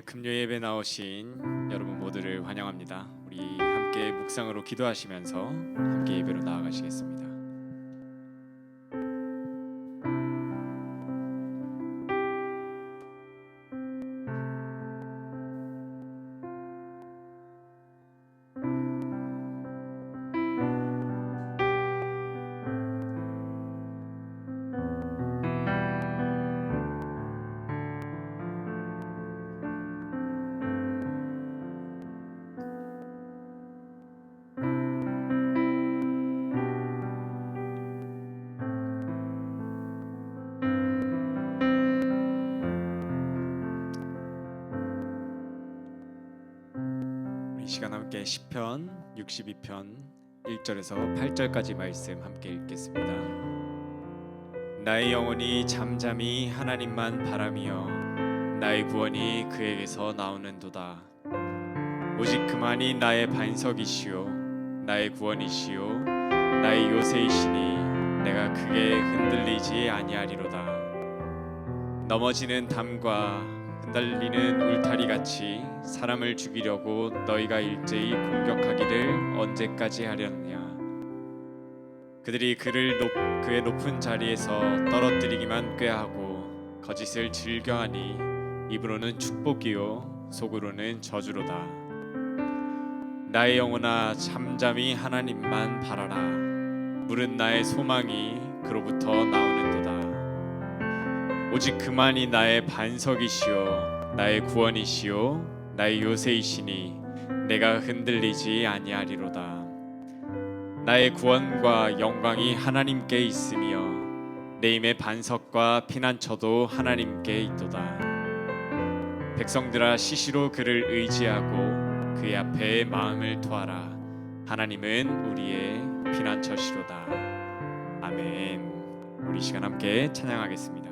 금요 예배 나오신 여러분 모두를 환영합니다. 우리 함께 묵상으로 기도하시면서 함께 예배로 나아가시겠습니다. 이 시간 함께 시편 62편 1절에서 8절까지 말씀 함께 읽겠습니다. 나의 영혼이 잠잠히 하나님만 바라며 나의 구원이 그에게서 나오는도다. 오직 그만이 나의 반석이시요 나의 구원이시요 나의 요새이시니 내가 크게 흔들리지 아니하리로다. 넘어지는 담과 흔들리는 울타리같이 사람을 죽이려고 너희가 일제히 공격하기를 언제까지 하려느냐. 그들이 그의 높은 자리에서 떨어뜨리기만 꾀하고 거짓을 즐겨하니 입으로는 축복이요 속으로는 저주로다. 나의 영혼아 잠잠히 하나님만 바라라. 물은 나의 소망이 그로부터 나오는도다. 오직 그만이 나의 반석이시요 나의 구원이시요 나의 요새이시니 내가 흔들리지 아니하리로다. 나의 구원과 영광이 하나님께 있으며 내 힘의 반석과 피난처도 하나님께 있도다. 백성들아 시시로 그를 의지하고 그의 앞에 마음을 토하라. 하나님은 우리의 피난처시로다. 아멘. 우리 시간 함께 찬양하겠습니다.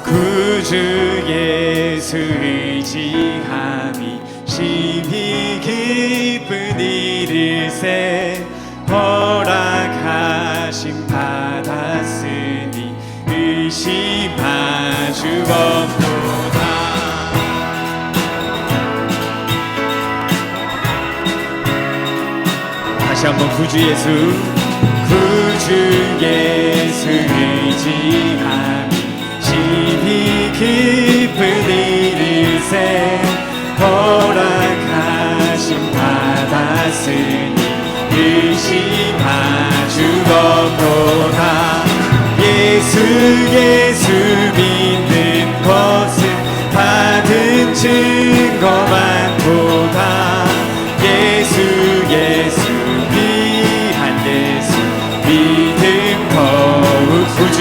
구주 예수 의지함이 심히 기쁜 일일세. 허락하심 받았으니 의심할 수 없도다. 다시 한번 구주 예수 의지함이 심히 기쁜 일일세. 허락하심 받았으니 의심할 수 없도다. 예수 믿는 것은 받은 증거만 보다. 예수 귀한 예수 믿음 더욱. 구주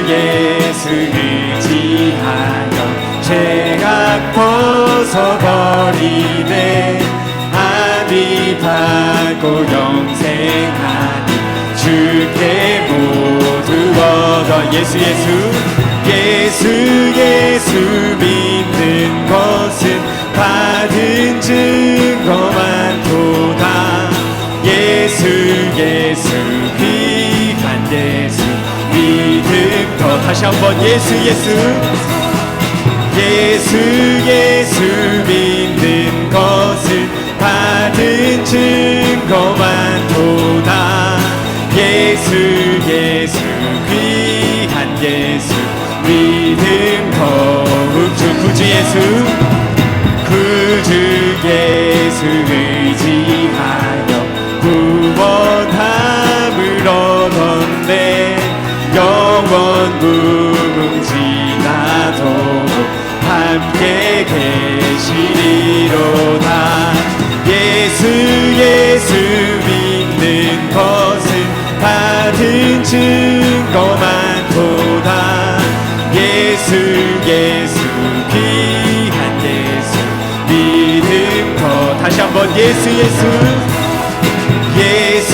예수 의지하여 죄악 벗어버리네. 아비받고 영생하니 주께 모두 얻어. 예수 믿는 것은 받은 증거만 도다. 예수 귀한 예수 믿음 더. 다시 한번 예수 믿는 것은 받은 증거만 도다. 예수 귀한 예수 믿음 더욱. 구주 예수 의지하여 구원함을 얻었네. 영원 무궁지나도록 함께 계시리로다. 예수 믿는 것은 받은 증거만 보다. 예수 귀한 예수 믿음 더. 다시 한번 예수 예수 예수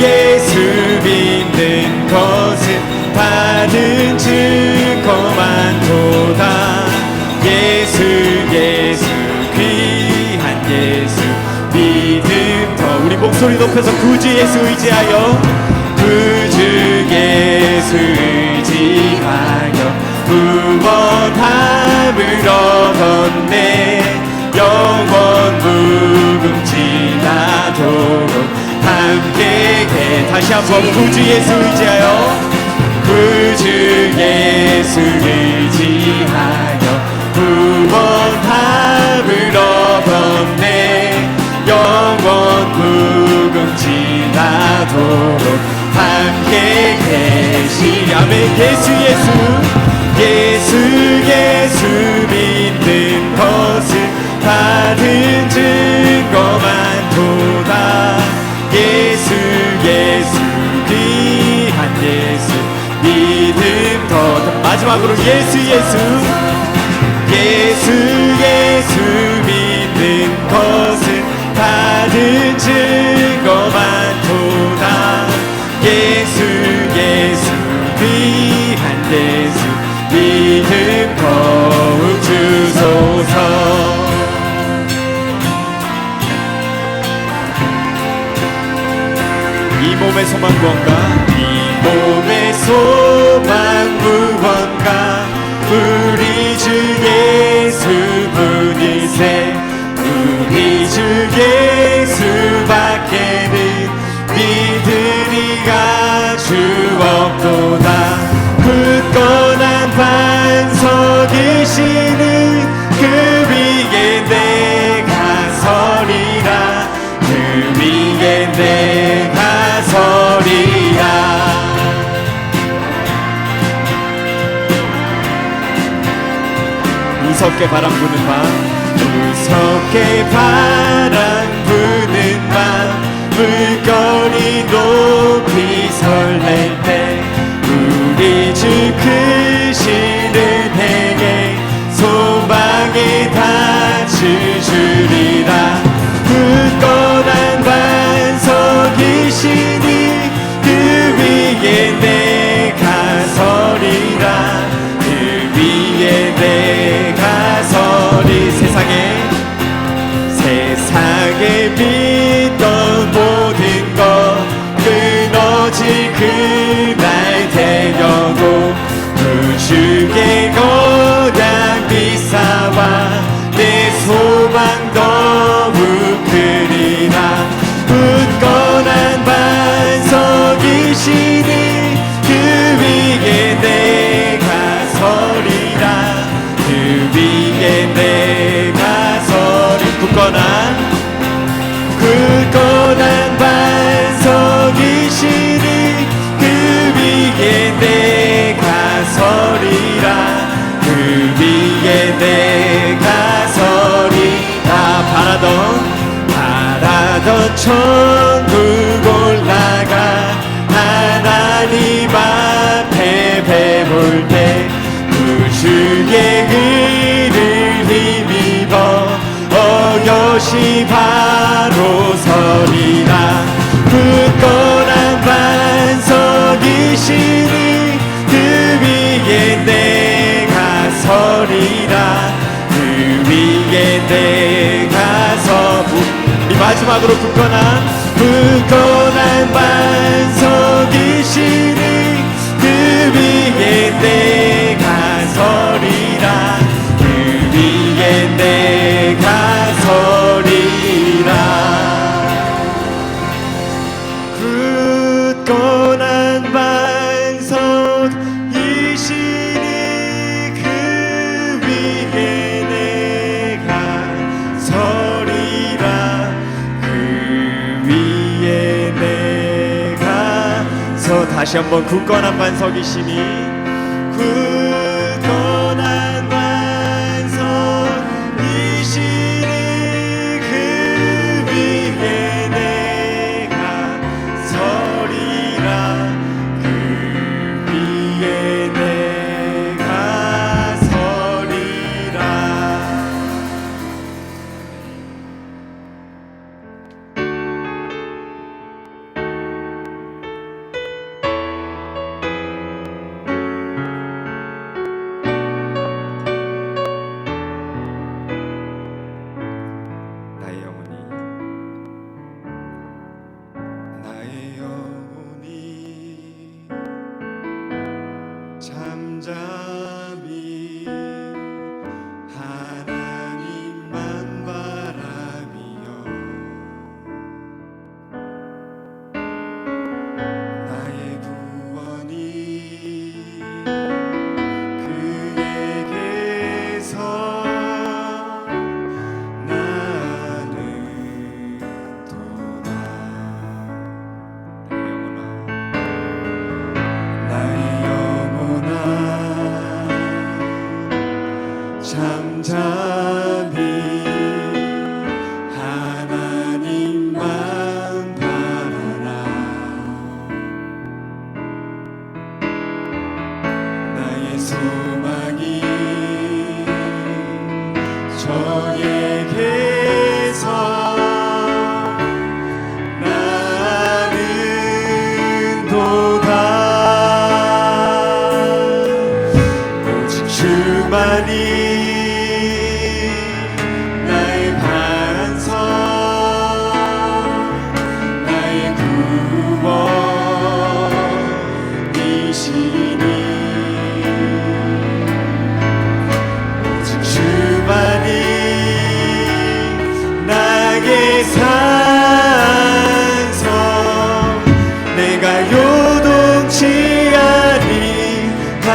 예수 믿는 것은 받은 증거 많도다. 예수 예수 귀한 예수 믿음 더. 우리 목소리 높여서 구주 예수 의지하여 구주 예수 의지하여 구원함을 얻었네. 영원 무궁지나도록 함께. 다시 한번 구주 예수 의지하여 구주 예수 의지하여 구원함을 얻었네. 영원 무궁지나도록 함께 계시. 아멘. 예수 예수 예수 예수 믿는 것은 받은 증거 많도다. 예수 예수 귀한 예수 믿음 더. 마지막으로 예수 예수 예수 예수 믿는 것은 받은 증거 많도다. 예수 예수 귀한 예수 믿음 더욱 주소서. 이 몸의 소망 무언가 이 몸의 소망 무언가 우리 주 예수뿐이세. 우리 주 예수밖에는 믿으리가 주 없도다. 굳건한 반석이시는 그 위에 내가 서리라. 그 위에 내가 서리라. 무섭게 바람 부는 밤 무섭게 바람 부는 밤 물결이 높이 설렐 때 우리 주 크신 은혜에 소망에 닿으주리라. 굳건한 반석이시니 그 위에 내가 서리라. 그 위에 내가 서리. 세상에 믿던 모든 것 끊어질 그날 되려고 주의 언약 미사와 내 소망 더욱 크리라. 굳건한 반석이시니 그 위에 내가 서리라. 그 위에 내가 서리. 굳건한 반석이시니 그 위에 내가 서리라. 그 위에 내가 서리라. 바라던 천국 올라가 하나님 앞에 배울 때 구주의 의를 힘입어 어여시 바로 서리라. 굳건한 반석이시니 그 위에 내가 서리라. 그 위에 내가 이 마지막으로 굳건한 반석이시니 그 위에 내가 서리라. 그 위에 내가 서리라. 굳건한 반석이시니 그 위에 내가 서리라. 그 위에 내가 다시 한번 굳건한 반석이시니 굳건한 반석이시니 그 위에 내가 서리라. 그 위에 내가 서리라. 소망이 저에게서 나는 도다. 오직 주만이 나의 반석, 나의 구원이시니. 오직 주만이 나의 산성, 내가 요동치 아니하리.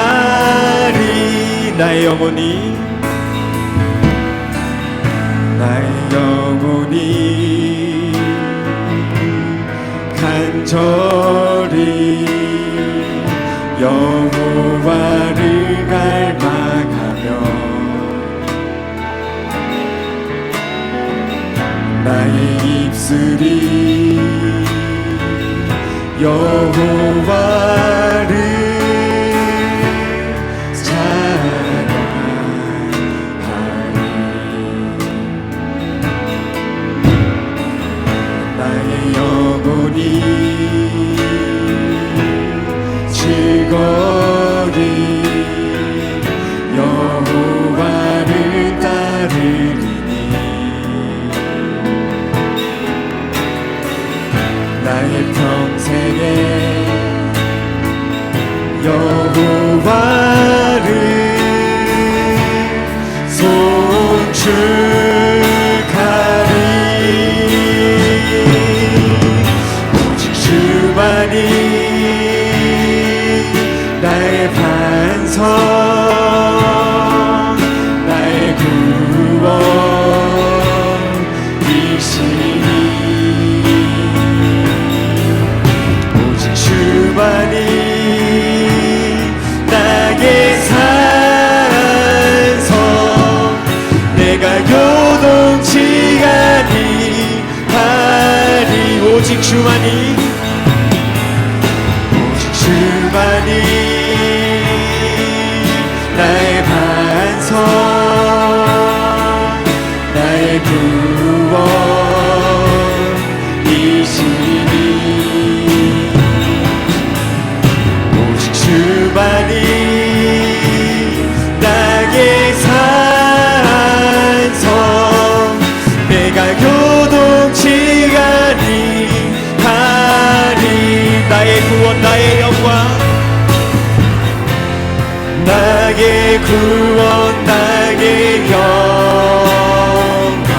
나의 영혼이 간절히 여호와를 갈망하며 나의 입술이 여호와를 즐거이 여호와를 따르리니. 나의 평생에 여호와를 송축하리. 오직 주만이 나의 반석, 나의 구원이시니. 오직 주만이 나의 산성, 내가 요동치 아니하리. 오직 주만이 나의 반석, 나의 구원이시니. 오직 주만이 나의 산성, 내가 요동치 아니하리. 나의 구원, 나의 영광, 나의 구원, 나의 영광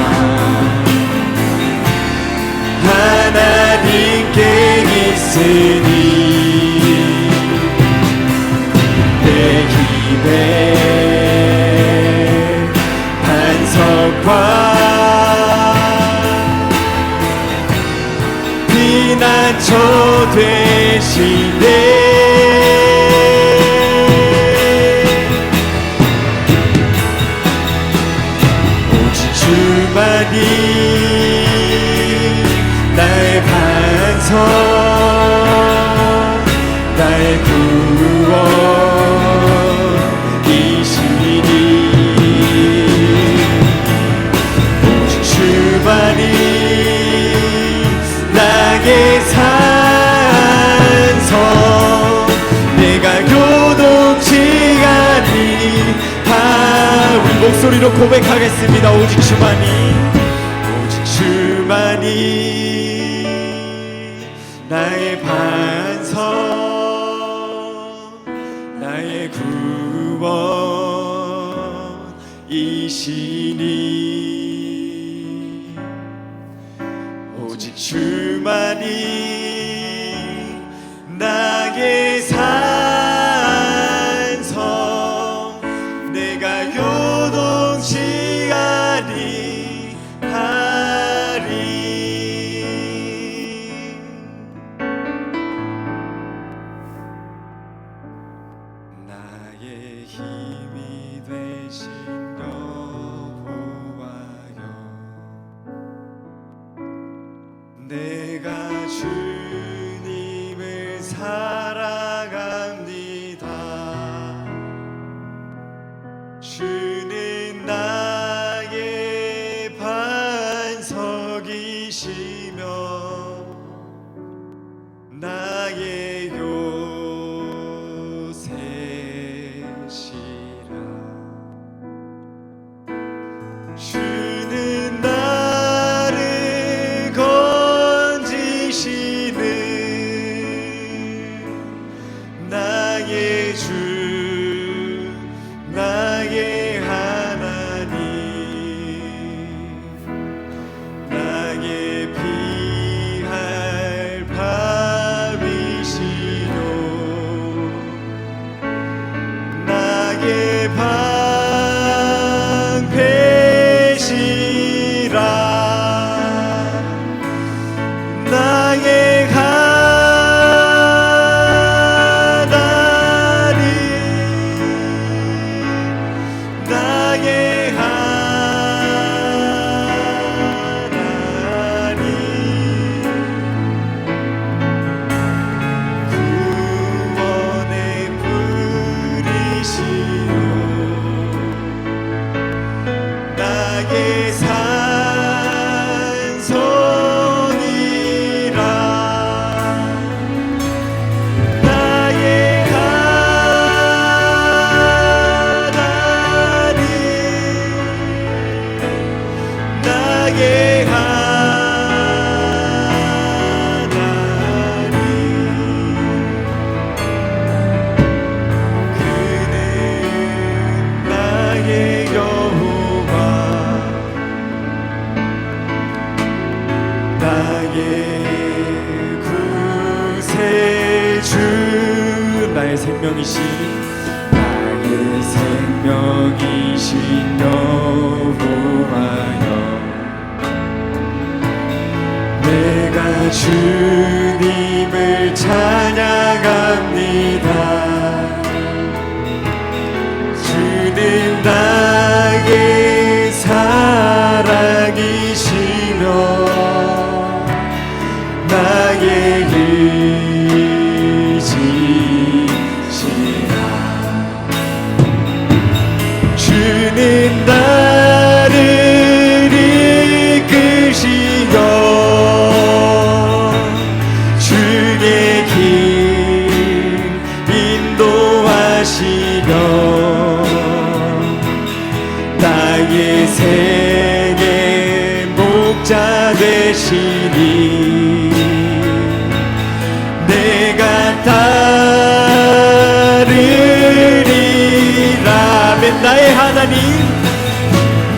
하나님께 있으니. 내 힘의 반석과 피난처 되시네. 주만이 나의 반석, 나의 구원이시니. 오직 주만이 나의 산성, 내가 요동치 아니하리. 목소리로 고백하겠습니다. 오직 주만이, 오직 주만이 나의 반석, 나의 구원이시니. 오직 주만이 나의 산성, 내가 요동치 아니하리. 나의 힘이 되신 여호와여, 내가 주님을 사랑합니다. 나의 주 나의 하나님 나의 피할 바위시요 나의 방패시라 나의 나의 생명이신 나의 생명이신 여호와여 내가 주님을 찬양합니다 주는 나의 사랑이시며 나의 주는 나를 이끄시며 주의 길 인도하시며 나의 생의 목자 되시니 내가 따르리라 나의 하나님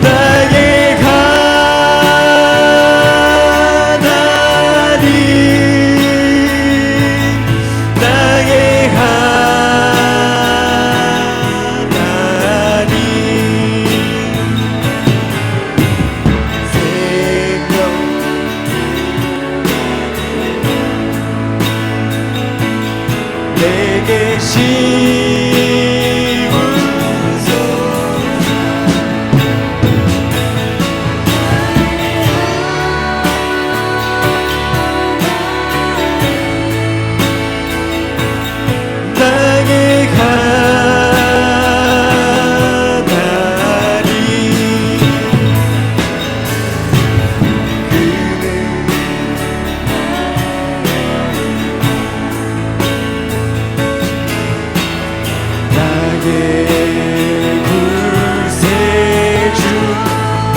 나의 하나님 나의 하나님 생명 내게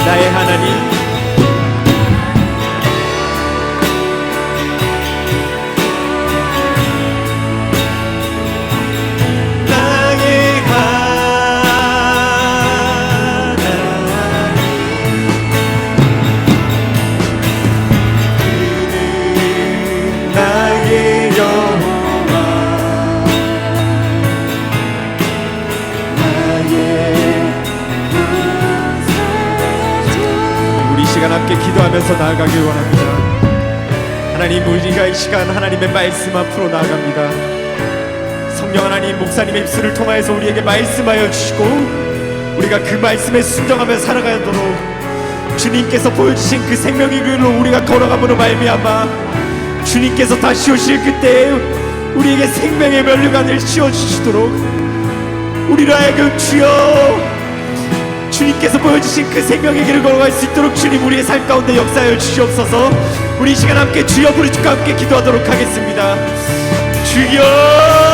나의 하나님 나의 하나님 그는 나의 여호와 나의 시간 함께 기도하면서 나아가길 원합니다. 하나님 우리가 이 시간 하나님의 말씀 앞으로 나아갑니다. 성령 하나님 목사님의 입술을 통하여서 우리에게 말씀하여 주시고 우리가 그 말씀에 순종하며 살아가도록 주님께서 보여주신 그 생명의 길로 우리가 걸어감으로 말미암아 주님께서 다시 오실 그때 우리에게 생명의 면류관을 씌워주시도록 우리로 하여금 주여 주님께서 보여주신 그 생명의 길을 걸어갈 수 있도록 주님 우리의 삶 가운데 역사하여 주시옵소서. 우리 이 시간 함께 주여 부르짖고 함께 기도하도록 하겠습니다. 주여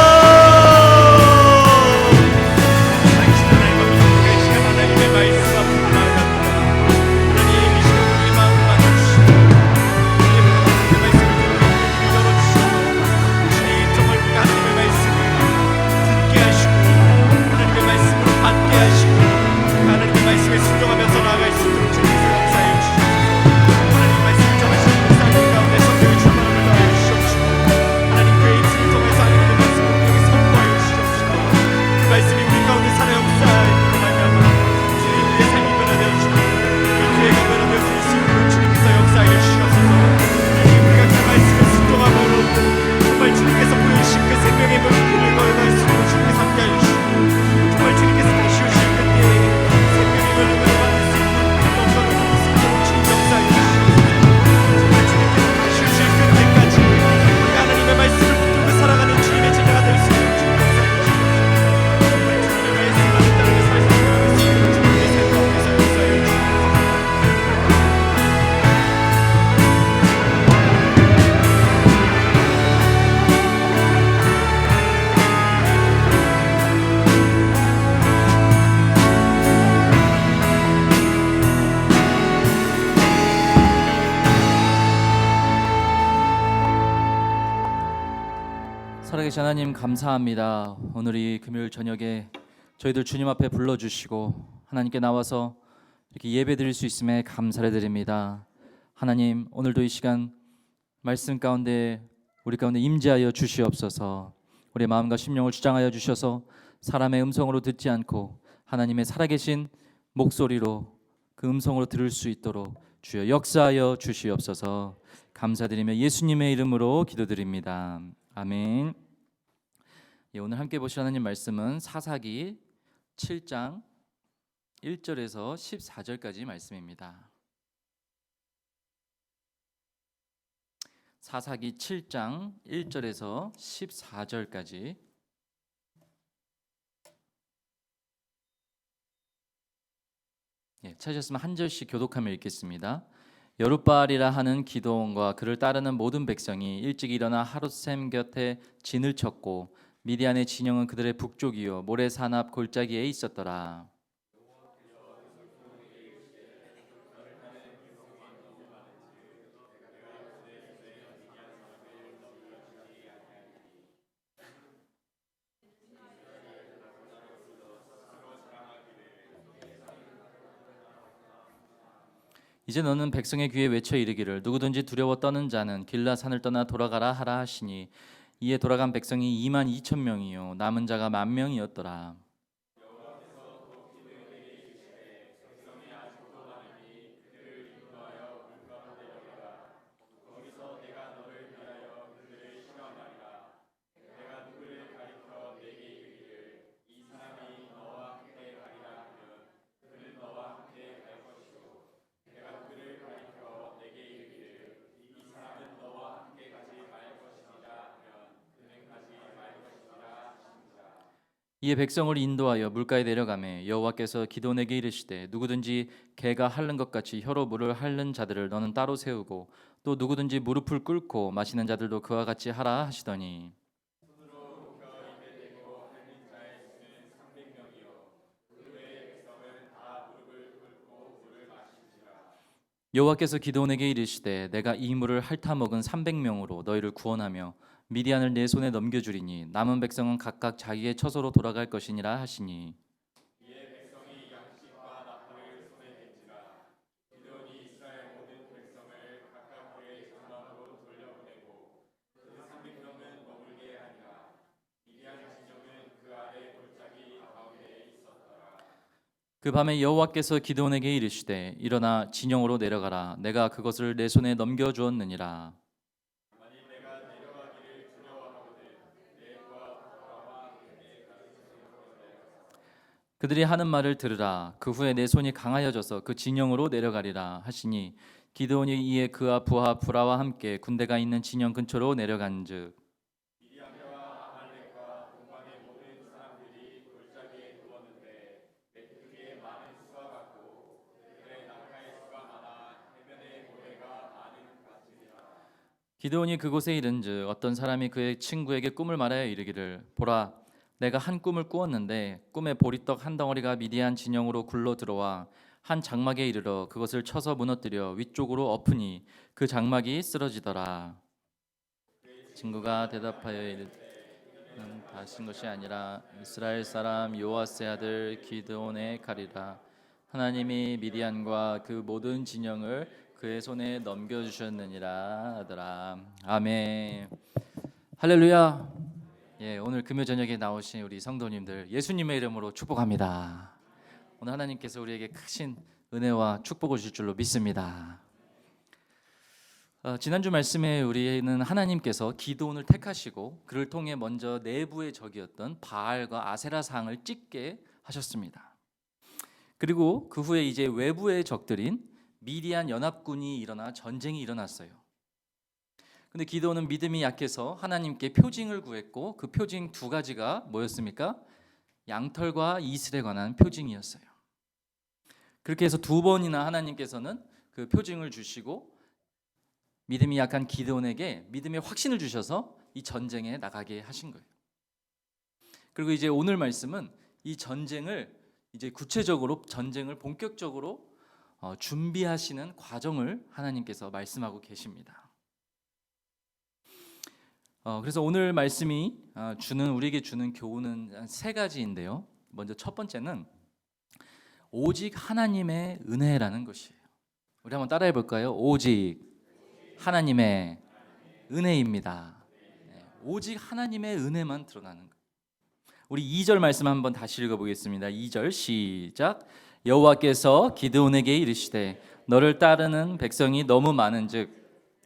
살아계신 하나님 감사합니다. 오늘 이 금요일 저녁에 저희들 주님 앞에 불러주시고 하나님께 나와서 이렇게 예배 드릴 수 있음에 감사를 드립니다. 하나님, 오늘도 이 시간 말씀 가운데 우리 가운데 임재하여 주시옵소서. 우리의 마음과 심령을 주장하여 주셔서 사람의 음성으로 듣지 않고 하나님의 살아계신 목소리로 그 음성으로 들을 수 있도록 주여 역사하여 주시옵소서. 감사드리며 예수님의 이름으로 기도드립니다. 아멘. 오늘 함께 보실 하나님 말씀은 사사기 7장 1절에서 14절까지 말씀입니다. 사사기 7장 1절에서 14절까지. 찾으셨으면 한 절씩 교독하며 읽겠습니다. 여룻바알이라 하는 기드온과 그를 따르는 모든 백성이 일찍 일어나 하룻샘 곁에 진을 쳤고 미디안의 진영은 그들의 북쪽이요 모래산 앞 골짜기에 있었더라. 이제 너는 백성의 귀에 외쳐 이르기를 누구든지 두려워 떠는 자는 길라산을 떠나 돌아가라 하라 하시니 이에 돌아간 백성이 2만 2천 명이요 남은 자가 1만 명이었더라. 이에 백성을 인도하여 물가에 내려가매 여호와께서 기드온에게 이르시되 누구든지 개가 핥는 것 같이 혀로 물을 핥는 자들을 너는 따로 세우고 또 누구든지 무릎을 꿇고 마시는 자들도 그와 같이 하라 하시더니 여호와께서 기드온에게 이르시되 내가 이 물을 핥아 먹은 300명으로 너희를 구원하며 미디안을 내 손에 넘겨주리니 남은 백성은 각각 자기의 처소로 돌아갈 것이니라 하시니 그 밤에 여호와께서 기드온에게 이르시되 일어나 진영으로 내려가라 내가 그것을 내 손에 넘겨주었느니라. 그들이 하는 말을 들으라. 그 후에 내 손이 강하여져서 그 진영으로 내려가리라 하시니 기드온이 이에 그와 부하 부라와 함께 군대가 있는 진영 근처로 내려간즉 기드온이 그곳에 이른즉 어떤 사람이 그의 친구에게 꿈을 말하여 이르기를 보라 내가 한 꿈을 꾸었는데 꿈에 보리떡 한 덩어리가 미디안 진영으로 굴러 들어와 한 장막에 이르러 그것을 쳐서 무너뜨려 위쪽으로 엎으니 그 장막이 쓰러지더라. 친구가 대답하여 이르되 다신 것이 아니라 이스라엘 사람 요아스의 아들 기드온의 칼이라. 하나님이 미디안과 그 모든 진영을 그의 손에 넘겨주셨느니라 하더라. 아멘. 할렐루야. 오늘 금요 저녁에 나오신 우리 성도님들 예수님의 이름으로 축복합니다. 오늘 하나님께서 우리에게 크신 은혜와 축복을 주실 줄로 믿습니다. 지난주 말씀에 우리는 하나님께서 기드온을 택하시고 그를 통해 먼저 내부의 적이었던 바알과 아세라 상을 찢게 하셨습니다. 그리고 그 후에 이제 외부의 적들인 미디안 연합군이 일어나 전쟁이 일어났어요. 근데 기드온은 믿음이 약해서 하나님께 표징을 구했고 그 표징 두 가지가 뭐였습니까? 양털과 이슬에 관한 표징이었어요. 그렇게 해서 두 번이나 하나님께서는 그 표징을 주시고 믿음이 약한 기드온에게 믿음의 확신을 주셔서 이 전쟁에 나가게 하신 거예요. 그리고 이제 오늘 말씀은 이 전쟁을 이제 구체적으로 전쟁을 본격적으로 준비하시는 과정을 하나님께서 말씀하고 계십니다. 그래서 오늘 말씀이 우리에게 주는 교훈은 한 세 가지인데요. 먼저 첫 번째는 오직 하나님의 은혜라는 것이에요. 우리 한번 따라해 볼까요? 오직 하나님의 은혜입니다. 네, 오직 하나님의 은혜만 드러나는 거예요. 우리 2절 말씀 한번 다시 읽어보겠습니다. 2절 시작. 여호와께서 기드온에게 이르시되 너를 따르는 백성이 너무 많은즉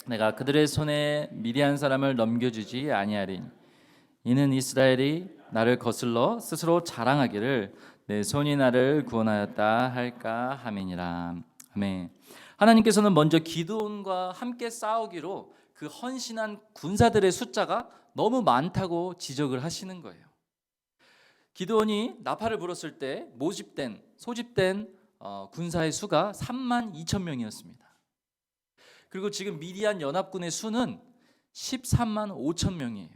내가 그들의 손에 미디안 사람을 넘겨주지 아니하리니 이는 이스라엘이 나를 거슬러 스스로 자랑하기를 내 손이 나를 구원하였다 할까 함이니라. 아멘. 하나님께서는 먼저 기드온과 함께 싸우기로 그 헌신한 군사들의 숫자가 너무 많다고 지적을 하시는 거예요. 기드온이 나팔을 불었을 때 소집된 군사의 수가 3만 2천 명이었습니다. 그리고 지금 미디안 연합군의 수는 13만 5천 명이에요.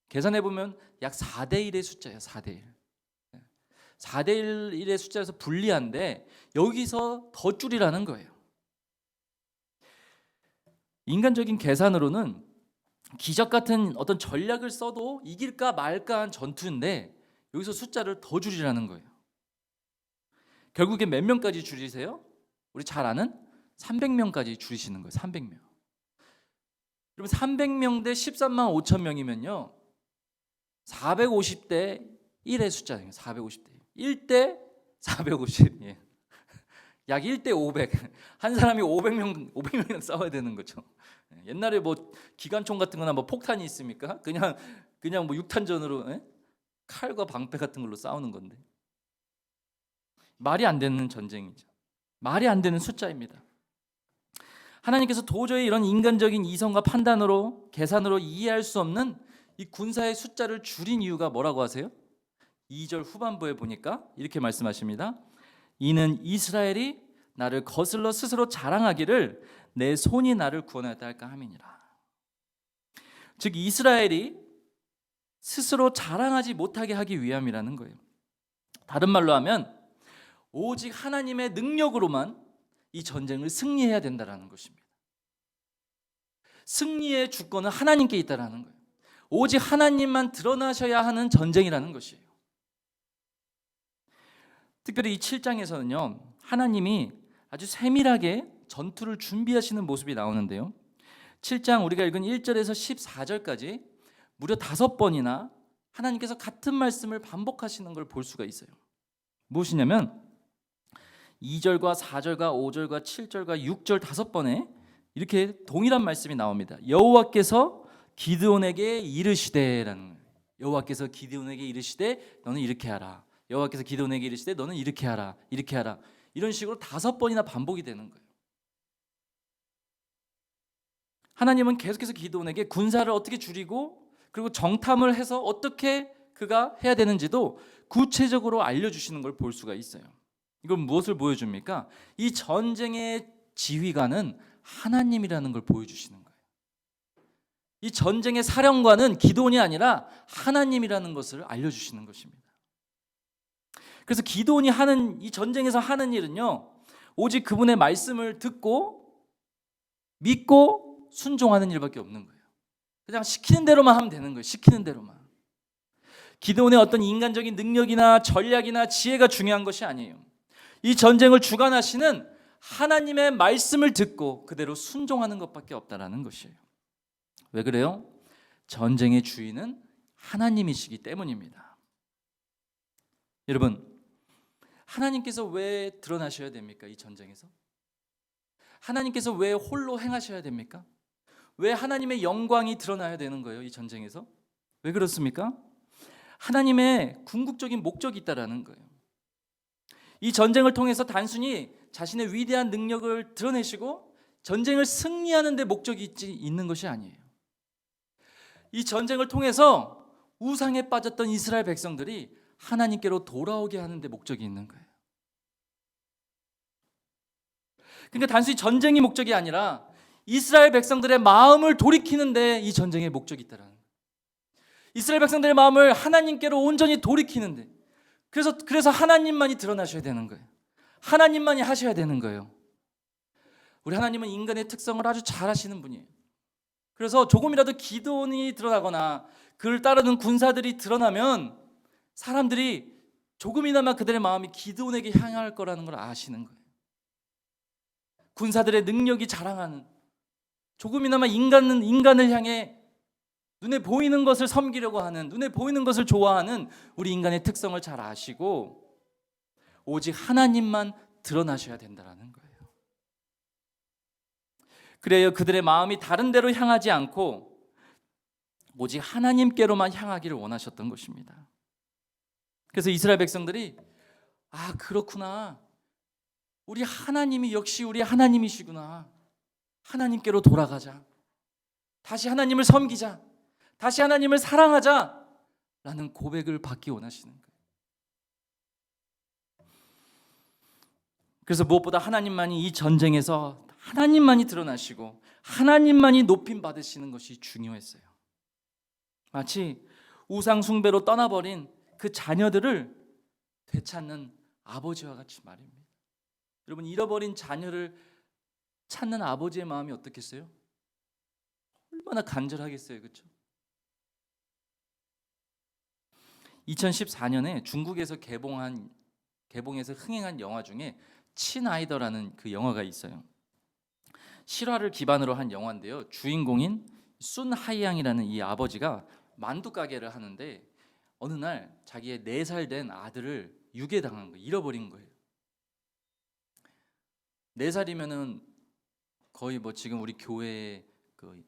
계산해 보면 약 4대 1의 숫자예요. 4대 1. 4대 1의 숫자에서 불리한데 여기서 더 줄이라는 거예요. 인간적인 계산으로는 기적 같은 어떤 전략을 써도 이길까 말까 한 전투인데 여기서 숫자를 더 줄이라는 거예요. 결국에 몇 명까지 줄이세요? 우리 잘 아는 300명까지 줄이시는 거예요. 300명. 그러면 300명 대 13만 5천 명이면요 450대 1의 숫자예요. 450대 1대 450. 예. 약 1대 500. 한 사람이 500명이랑 싸워야 되는 거죠. 옛날에 뭐 기관총 같은 거나 뭐 폭탄이 있습니까? 그냥 뭐 육탄전으로 칼과 방패 같은 걸로 싸우는 건데. 말이 안 되는 전쟁이죠. 말이 안 되는 숫자입니다. 하나님께서 도저히 이런 인간적인 이성과 판단으로 계산으로 이해할 수 없는 이 군사의 숫자를 줄인 이유가 뭐라고 하세요? 2절 후반부에 보니까 이렇게 말씀하십니다. 이는 이스라엘이 나를 거슬러 스스로 자랑하기를 내 손이 나를 구원하였다 할까 함이니라. 즉 이스라엘이 스스로 자랑하지 못하게 하기 위함이라는 거예요. 다른 말로 하면 오직 하나님의 능력으로만 이 전쟁을 승리해야 된다는 것입니다. 승리의 주권은 하나님께 있다는 거예요. 오직 하나님만 드러나셔야 하는 전쟁이라는 것이에요. 특별히 이 7장에서는요 하나님이 아주 세밀하게 전투를 준비하시는 모습이 나오는데요 7장 우리가 읽은 1절에서 14절까지 무려 5번이나 하나님께서 같은 말씀을 반복하시는 걸 볼 수가 있어요. 무엇이냐면 2절과 4절과 5절과 7절과 6절 5번에 이렇게 동일한 말씀이 나옵니다. 여호와께서 기드온에게 이르시되라는 거예요. 여호와께서 기드온에게 이르시되 너는 이렇게 하라. 여호와께서 기드온에게 이르시되 너는 이렇게 하라. 이렇게 하라. 이런 식으로 5번이나 반복이 되는 거예요. 하나님은 계속해서 기드온에게 군사를 어떻게 줄이고 그리고 정탐을 해서 어떻게 그가 해야 되는지도 구체적으로 알려주시는 걸 볼 수가 있어요. 이건 무엇을 보여줍니까? 이 전쟁의 지휘관은 하나님이라는 걸 보여주시는 거예요. 이 전쟁의 사령관은 기드온이 아니라 하나님이라는 것을 알려주시는 것입니다. 그래서 기드온이 하는 이 전쟁에서 하는 일은요 오직 그분의 말씀을 듣고 믿고 순종하는 일밖에 없는 거예요. 그냥 시키는 대로만 하면 되는 거예요. 시키는 대로만. 기드온의 어떤 인간적인 능력이나 전략이나 지혜가 중요한 것이 아니에요. 이 전쟁을 주관하시는 하나님의 말씀을 듣고 그대로 순종하는 것밖에 없다라는 것이에요. 왜 그래요? 전쟁의 주인은 하나님이시기 때문입니다. 여러분, 하나님께서 왜 드러나셔야 됩니까? 이 전쟁에서? 하나님께서 왜 홀로 행하셔야 됩니까? 왜 하나님의 영광이 드러나야 되는 거예요? 이 전쟁에서? 왜 그렇습니까? 하나님의 궁극적인 목적이 있다라는 거예요. 이 전쟁을 통해서 단순히 자신의 위대한 능력을 드러내시고 전쟁을 승리하는 데 목적이 있는 것이 아니에요. 이 전쟁을 통해서 우상에 빠졌던 이스라엘 백성들이 하나님께로 돌아오게 하는 데 목적이 있는 거예요. 그러니까 단순히 전쟁이 목적이 아니라 이스라엘 백성들의 마음을 돌이키는 데 이 전쟁의 목적이 있다는 거예요. 이스라엘 백성들의 마음을 하나님께로 온전히 돌이키는데 그래서 하나님만이 드러나셔야 되는 거예요. 하나님만이 하셔야 되는 거예요. 우리 하나님은 인간의 특성을 아주 잘 아시는 분이에요. 그래서 조금이라도 기도원이 드러나거나 그를 따르는 군사들이 드러나면 사람들이 조금이나마 그들의 마음이 기드온에게 향할 거라는 걸 아시는 거예요. 군사들의 능력이 자랑하는, 조금이나마 인간을 향해 눈에 보이는 것을 섬기려고 하는, 눈에 보이는 것을 좋아하는 우리 인간의 특성을 잘 아시고 오직 하나님만 드러나셔야 된다는 거예요. 그래요, 그들의 마음이 다른 데로 향하지 않고 오직 하나님께로만 향하기를 원하셨던 것입니다. 그래서 이스라엘 백성들이 그렇구나, 우리 하나님이 역시 우리 하나님이시구나, 하나님께로 돌아가자, 다시 하나님을 섬기자, 다시 하나님을 사랑하자 라는 고백을 받기 원하시는 거예요. 그래서 무엇보다 하나님만이 이 전쟁에서 하나님만이 드러나시고 하나님만이 높임 받으시는 것이 중요했어요. 마치 우상 숭배로 떠나버린 그 자녀들을 되찾는 아버지와 같이 말입니다. 여러분, 잃어버린 자녀를 찾는 아버지의 마음이 어떻겠어요? 얼마나 간절하겠어요, 그렇죠? 2014년에 중국에서 개봉해서 흥행한 영화 중에 친아이더라는 그 영화가 있어요. 실화를 기반으로 한 영화인데요. 주인공인 순 하이양이라는 이 아버지가 만두 가게를 하는데 어느 날 자기의 4살 된 아들을 유괴당한 거예요. 잃어버린 거예요. 4살이면은 거의 뭐 지금 우리 교회에 그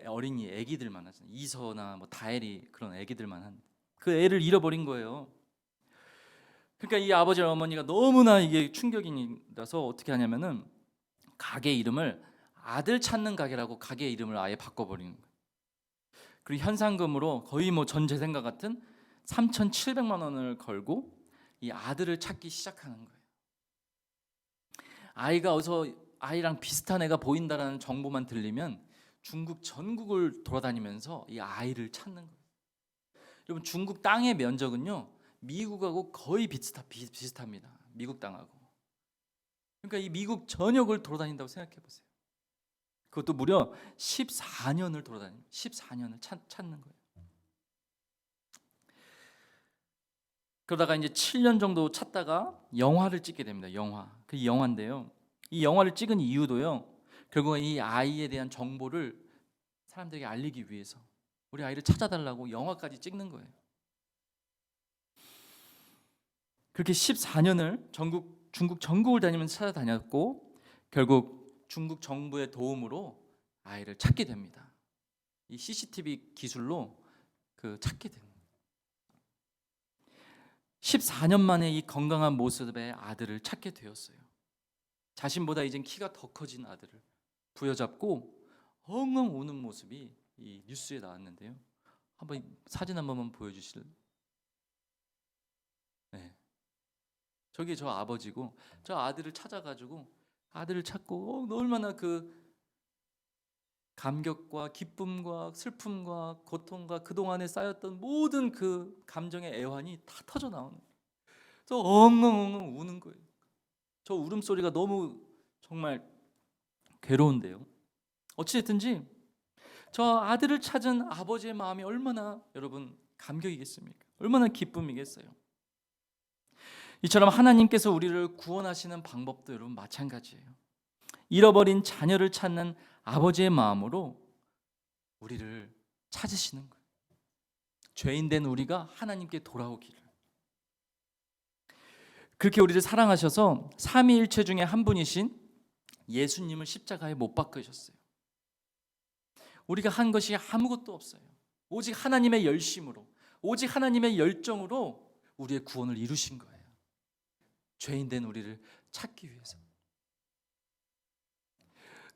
어린이 애기들만 하잖아요. 이서나 뭐 다엘이 그런 애기들만 한 그 애를 잃어버린 거예요. 그러니까 이 아버지와 어머니가 너무나 이게 충격이라서 어떻게 하냐면은 가게 이름을 아들 찾는 가게라고 가게 이름을 아예 바꿔버리는 거예요. 그리고 현상금으로 거의 뭐 전 재산과 같은 3,700만 원을 걸고 이 아들을 찾기 시작하는 거예요. 아이가 어서 아이랑 비슷한 애가 보인다라는 정보만 들리면 중국 전국을 돌아다니면서 이 아이를 찾는 거예요. 여러분, 중국 땅의 면적은요 미국하고 거의 비슷합니다. 미국 땅하고. 그러니까 이 미국 전역을 돌아다닌다고 생각해 보세요. 그것도 무려 14년을 돌아다니는, 14년을 찾는 거예요. 그러다가 이제 7년 정도 찾다가 영화를 찍게 됩니다. 영화. 그 영화인데요. 이 영화를 찍은 이유도요. 결국 이 아이에 대한 정보를 사람들에게 알리기 위해서 우리 아이를 찾아달라고 영화까지 찍는 거예요. 그렇게 14년을 중국 전국을 다니면서 찾아다녔고 결국 중국 정부의 도움으로 아이를 찾게 됩니다. 이 CCTV 기술로 찾게 됩니다. 14년 만에 이 건강한 모습의 아들을 찾게 되었어요. 자신보다 이젠 키가 더 커진 아들을 부여잡고 엉엉 우는 모습이 이 뉴스에 나왔는데요. 사진 한 번만 보여주실래요? 네. 저게 저 아버지고 저 아들을 찾아가지고 아들을 찾고 얼마나 그 감격과 기쁨과 슬픔과 고통과 그동안에 쌓였던 모든 그 감정의 애환이 다 터져 나오는 거예요. 저 엉엉엉엉 우는 거예요. 저 울음소리가 너무 정말 괴로운데요. 어찌됐든지 저 아들을 찾은 아버지의 마음이 얼마나 여러분 감격이겠습니까? 얼마나 기쁨이겠어요? 이처럼 하나님께서 우리를 구원하시는 방법도 여러분 마찬가지예요. 잃어버린 자녀를 찾는 아버지의 마음으로 우리를 찾으시는 거예요. 죄인된 우리가 하나님께 돌아오기를. 그렇게 우리를 사랑하셔서 삼위일체 중에 한 분이신 예수님을 십자가에 못 박으셨어요. 우리가 한 것이 아무것도 없어요. 오직 하나님의 열심으로, 오직 하나님의 열정으로 우리의 구원을 이루신 거예요. 죄인된 우리를 찾기 위해서.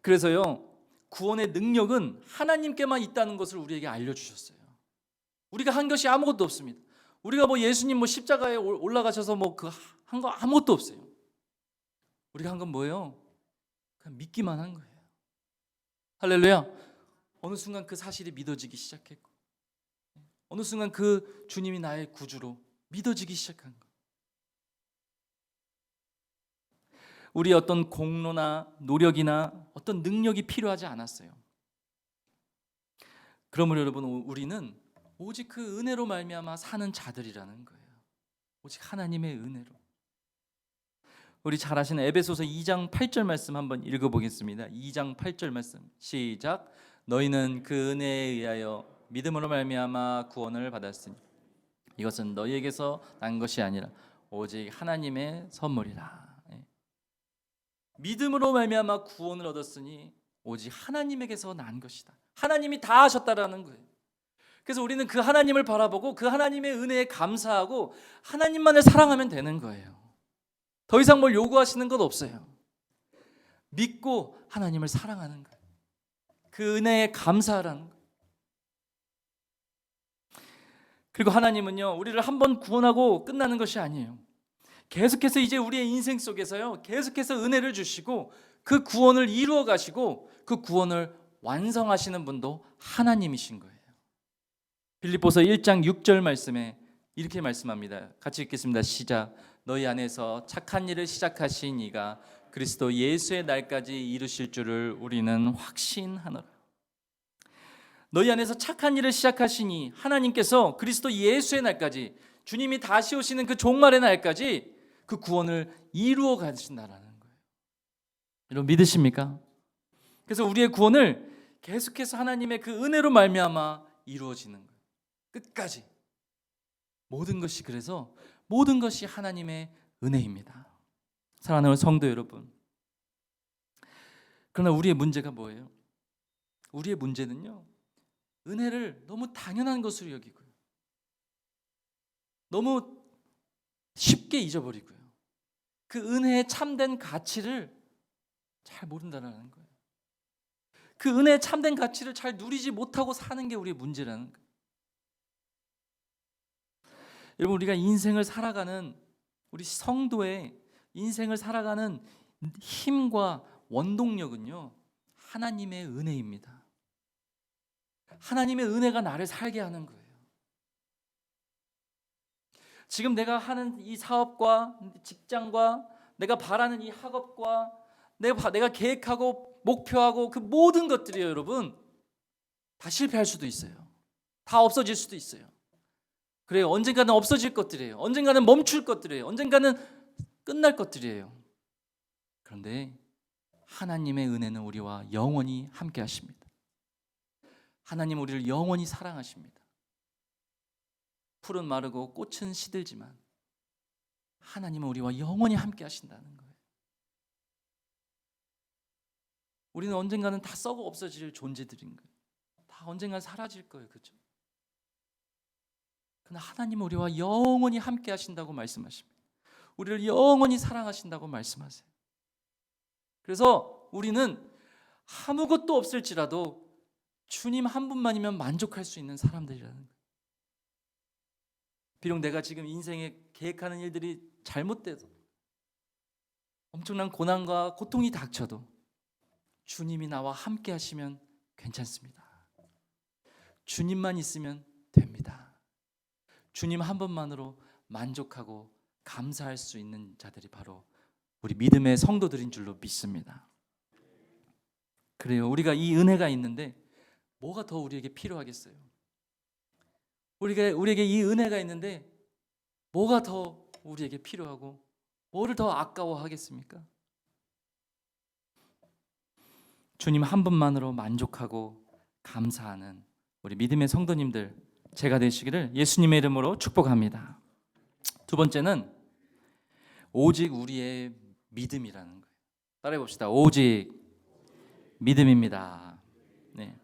그래서요, 구원의 능력은 하나님께만 있다는 것을 우리에게 알려주셨어요. 우리가 한 것이 아무것도 없습니다. 우리가 예수님 십자가에 올라가셔서 한 거 아무것도 없어요. 우리가 한 건 뭐예요? 그냥 믿기만 한 거예요. 할렐루야. 어느 순간 그 사실이 믿어지기 시작했고, 어느 순간 그 주님이 나의 구주로 믿어지기 시작한 거. 우리 어떤 공로나 노력이나 어떤 능력이 필요하지 않았어요. 그러므로 여러분, 우리는 오직 그 은혜로 말미암아 사는 자들이라는 거예요. 오직 하나님의 은혜로. 우리 잘 아시는 에베소서 2장 8절 말씀 한번 읽어보겠습니다. 2장 8절 말씀 시작. 너희는 그 은혜에 의하여 믿음으로 말미암아 구원을 받았으니 이것은 너희에게서 난 것이 아니라 오직 하나님의 선물이라. 믿음으로 말미암아 구원을 얻었으니 오직 하나님에게서 난 것이다. 하나님이 다 하셨다라는 거예요. 그래서 우리는 그 하나님을 바라보고 그 하나님의 은혜에 감사하고 하나님만을 사랑하면 되는 거예요. 더 이상 뭘 요구하시는 것 없어요. 믿고 하나님을 사랑하는 거예요. 그 은혜에 감사하라는 거예요. 그리고 하나님은요, 우리를 한번 구원하고 끝나는 것이 아니에요. 계속해서 이제 우리의 인생 속에서요, 계속해서 은혜를 주시고 그 구원을 이루어 가시고 그 구원을 완성하시는 분도 하나님이신 거예요. 빌립보서 1장 6절 말씀에 이렇게 말씀합니다. 같이 읽겠습니다. 시작. 너희 안에서 착한 일을 시작하신 이가 그리스도 예수의 날까지 이루실 줄을 우리는 확신하노라. 너희 안에서 착한 일을 시작하시니 하나님께서 그리스도 예수의 날까지, 주님이 다시 오시는 그 종말의 날까지 그 구원을 이루어 가신다라는 거예요. 여러분 믿으십니까? 그래서 우리의 구원을 계속해서 하나님의 그 은혜로 말미암아 이루어지는 거예요. 끝까지. 모든 것이, 그래서 모든 것이 하나님의 은혜입니다. 사랑하는 성도 여러분, 그러나 우리의 문제가 뭐예요? 우리의 문제는요, 은혜를 너무 당연한 것으로 여기고요, 너무 쉽게 잊어버리고요, 그 은혜의 참된 가치를 잘 모른다는 거예요. 그 은혜의 참된 가치를 잘 누리지 못하고 사는 게 우리의 문제라는 거예요. 여러분, 우리가 인생을 살아가는, 우리 성도의 인생을 살아가는 힘과 원동력은요, 하나님의 은혜입니다. 하나님의 은혜가 나를 살게 하는 거예요. 지금 내가 하는 이 사업과 직장과 내가 바라는 이 학업과 내가 계획하고 목표하고 그 모든 것들이요, 여러분, 다 실패할 수도 있어요. 다 없어질 수도 있어요. 그래요. 언젠가는 없어질 것들이에요. 언젠가는 멈출 것들이에요. 언젠가는 끝날 것들이에요. 그런데 하나님의 은혜는 우리와 영원히 함께 하십니다. 하나님 우리를 영원히 사랑하십니다. 풀은 마르고 꽃은 시들지만 하나님은 우리와 영원히 함께 하신다는 거예요. 우리는 언젠가는 다 썩어 없어질 존재들인 거예요. 다 언젠가 사라질 거예요. 그렇죠? 그러나 하나님은 우리와 영원히 함께 하신다고 말씀하십니다. 우리를 영원히 사랑하신다고 말씀하세요. 그래서 우리는 아무것도 없을지라도 주님 한 분만이면 만족할 수 있는 사람들이라는 거예요. 비록 내가 지금 인생에 계획하는 일들이 잘못돼도 엄청난 고난과 고통이 닥쳐도 주님이 나와 함께 하시면 괜찮습니다. 주님만 있으면 됩니다. 주님 한 분만으로 만족하고 감사할 수 있는 자들이 바로 우리 믿음의 성도들인 줄로 믿습니다. 그래요. 우리가 이 은혜가 있는데 뭐가 더 우리에게 필요하겠어요? 우리에게 이 은혜가 있는데 뭐가 더 우리에게 필요하고 뭐를 더 아까워하겠습니까? 주님 한 분만으로 만족하고 감사하는 우리 믿음의 성도님들 제가 되시기를 예수님의 이름으로 축복합니다. 두 번째는 오직 우리의 믿음이라는 거예요. 따라해 봅시다. 오직 믿음입니다. 네.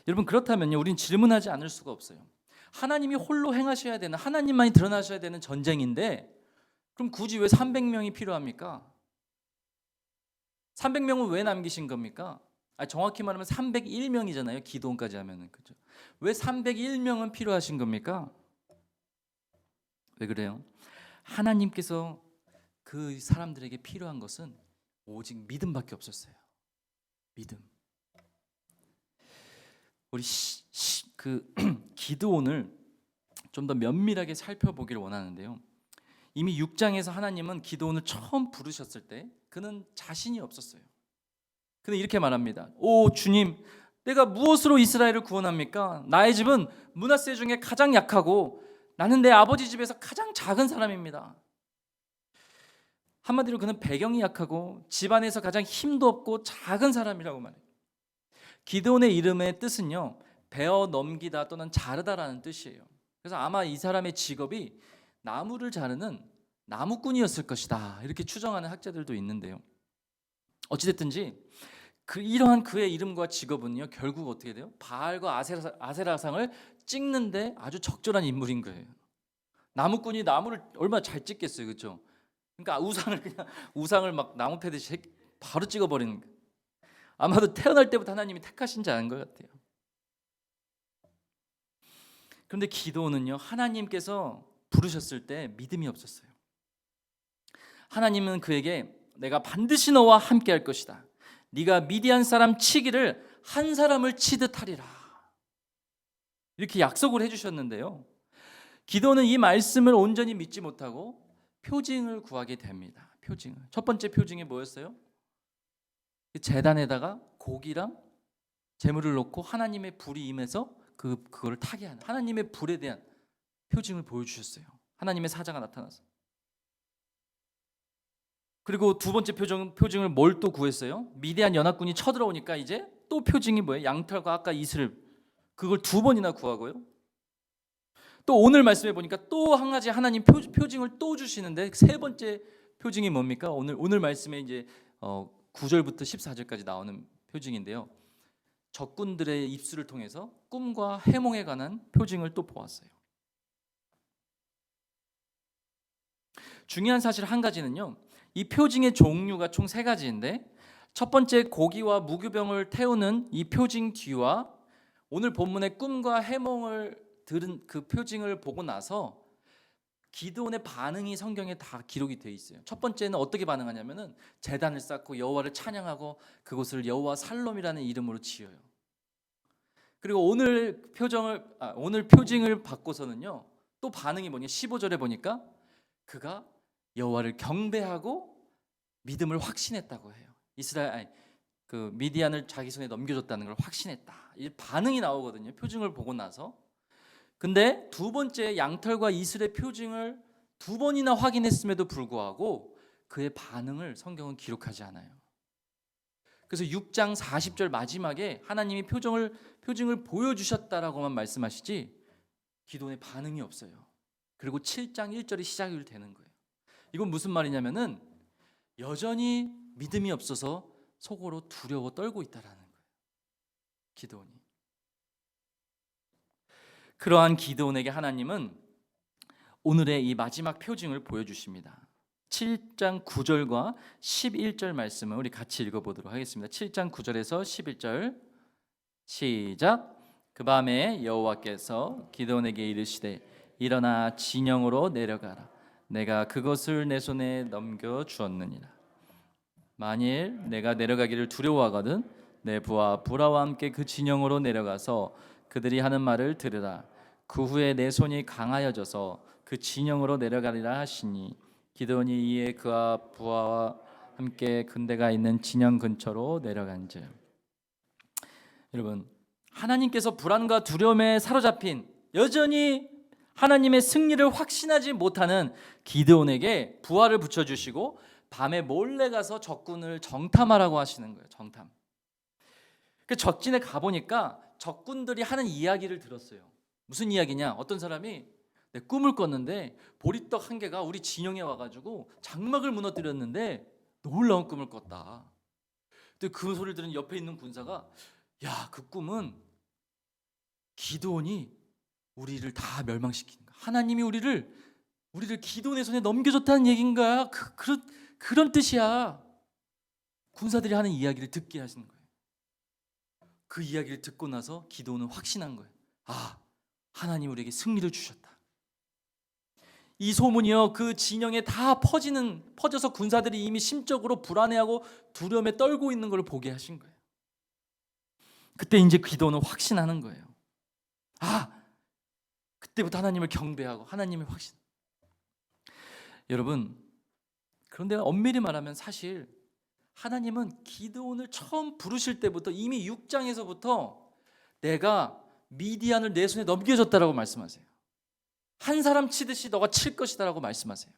여러분, 그렇다면요, 우린 질문하지 않을 수가 없어요. 하나님이 홀로 행하셔야 되는, 하나님만이 드러나셔야 되는 전쟁인데 그럼 굳이 왜 300명이 필요합니까? 300명은 왜 남기신 겁니까? 정확히 말하면 301명이잖아요. 기도원까지 하면은. 그죠? 왜 301명은 필요하신 겁니까? 왜 그래요? 하나님께서 그 사람들에게 필요한 것은 오직 믿음밖에 없었어요. 믿음. 우리 기드온을 좀 더 면밀하게 살펴보기를 원하는데요. 이미 6장에서 하나님은 기드온을 처음 부르셨을 때 그는 자신이 없었어요. 그는 이렇게 말합니다. 오 주님, 내가 무엇으로 이스라엘을 구원합니까? 나의 집은 므낫세 중에 가장 약하고 나는 내 아버지 집에서 가장 작은 사람입니다. 한마디로 그는 배경이 약하고 집안에서 가장 힘도 없고 작은 사람이라고 말해요. 기드온의 이름의 뜻은요, 베어 넘기다 또는 자르다라는 뜻이에요. 그래서 아마 이 사람의 직업이 나무를 자르는 나무꾼이었을 것이다, 이렇게 추정하는 학자들도 있는데요. 어찌됐든지 이러한 그의 이름과 직업은요, 결국 어떻게 돼요? 바알과 아세라상을 찍는데 아주 적절한 인물인 거예요. 나무꾼이 나무를 얼마나 잘 찍겠어요, 그렇죠? 그러니까 우상을 막 나무 패듯이 바로 찍어버리는 거예요. 아마도 태어날 때부터 하나님이 택하신 자인 것 같아요. 그런데 기도는요, 하나님께서 부르셨을 때 믿음이 없었어요. 하나님은 그에게 내가 반드시 너와 함께 할 것이다. 네가 미디안 사람 치기를 한 사람을 치듯 하리라, 이렇게 약속을 해주셨는데요, 기도는 이 말씀을 온전히 믿지 못하고 표징을 구하게 됩니다. 표징을. 첫 번째 표징이 뭐였어요? 제단에다가 고기랑 제물을 놓고 하나님의 불이 임해서 그걸 타게 하는, 하나님의 불에 대한 표징을 보여주셨어요. 하나님의 사자가 나타나서. 그리고 두 번째 표징을 뭘 또 구했어요? 미디안 연합군이 쳐들어오니까 이제 또 표징이 뭐예요? 양털과 아까 이슬, 그걸 두 번이나 구하고요. 또 오늘 말씀해 보니까 또 한 가지 하나님 표징을 또 주시는데, 세 번째 표징이 뭡니까? 오늘 말씀에 이제 9절부터 14절까지 나오는 표징인데요, 적군들의 입술을 통해서 꿈과 해몽에 관한 표징을 또 보았어요. 중요한 사실 한 가지는요, 이 표징의 종류가 총 세 가지인데, 첫 번째 고기와 무교병을 태우는 이 표징 뒤와 오늘 본문의 꿈과 해몽을 들은 그 표징을 보고 나서 기드온의 반응이 성경에 다 기록이 되어 있어요. 첫 번째는 어떻게 반응하냐면은 제단을 쌓고 여호와를 찬양하고 그곳을 여호와 살롬이라는 이름으로 지어요. 그리고 오늘 표징을 받고서는요, 또 반응이 뭐냐? 15절에 보니까 그가 여호와를 경배하고 믿음을 확신했다고 해요. 미디안을 자기 손에 넘겨줬다는 걸 확신했다, 이 반응이 나오거든요, 표징을 보고 나서. 근데 두 번째 양털과 이슬의 표징을 두 번이나 확인했음에도 불구하고 그의 반응을 성경은 기록하지 않아요. 그래서 6장 40절 마지막에 하나님이 표징을 보여주셨다라고만 말씀하시지 기도의 반응이 없어요. 그리고 7장 1절이 시작이 되는 거예요. 이건 무슨 말이냐면은 여전히 믿음이 없어서 속으로 두려워 떨고 있다라는 거예요, 기드온이. 그러한 기드온에게 하나님은 오늘의 이 마지막 표징을 보여주십니다. 7장 9절과 11절 말씀을 우리 같이 읽어보도록 하겠습니다. 7장 9절에서 11절 시작. 그 밤에 여호와께서 기드온에게 이르시되 일어나 진영으로 내려가라. 내가 그것을 내 손에 넘겨 주었느니라. 만일 내가 내려가기를 두려워하거든 내 부하 부라와 함께 그 진영으로 내려가서 그들이 하는 말을 들으라. 그 후에 내 손이 강하여져서 그 진영으로 내려가리라 하시니 기드온이 이에 그와 부하와 함께 군대가 있는 진영 근처로 내려간즉. 여러분, 하나님께서 불안과 두려움에 사로잡힌, 여전히 하나님의 승리를 확신하지 못하는 기드온에게 부하를 붙여주시고 밤에 몰래 가서 적군을 정탐하라고 하시는 거예요. 정탐. 그 적진에 가보니까 적군들이 하는 이야기를 들었어요. 무슨 이야기냐? 어떤 사람이 내 꿈을 꿨는데 보리떡 한 개가 우리 진영에 와가지고 장막을 무너뜨렸는데 놀라운 꿈을 꿨다. 근데 그 소리를 들은 옆에 있는 군사가, 야, 그 꿈은 기드온이 우리를 다 멸망시킨 거야. 하나님이 우리를 기드온의 손에 넘겨줬다는 얘기인가? 그런 뜻이야. 군사들이 하는 이야기를 듣게 하시는 거예요. 그 이야기를 듣고 나서 기드온은 확신한 거예요. 아, 하나님 우리에게 승리를 주셨다. 이 소문이요, 그 진영에 다 퍼져서 군사들이 이미 심적으로 불안해하고 두려움에 떨고 있는 걸 보게 하신 거예요. 그때 이제 기드온은 확신하는 거예요. 아, 그때부터 하나님을 경배하고 하나님을 확신. 여러분, 그런데 엄밀히 말하면 사실 하나님은 기드온을 처음 부르실 때부터 이미 6장에서부터 내가 미디안을 내 손에 넘겨줬다라고 말씀하세요. 한 사람 치듯이 너가 칠 것이다라고 말씀하세요.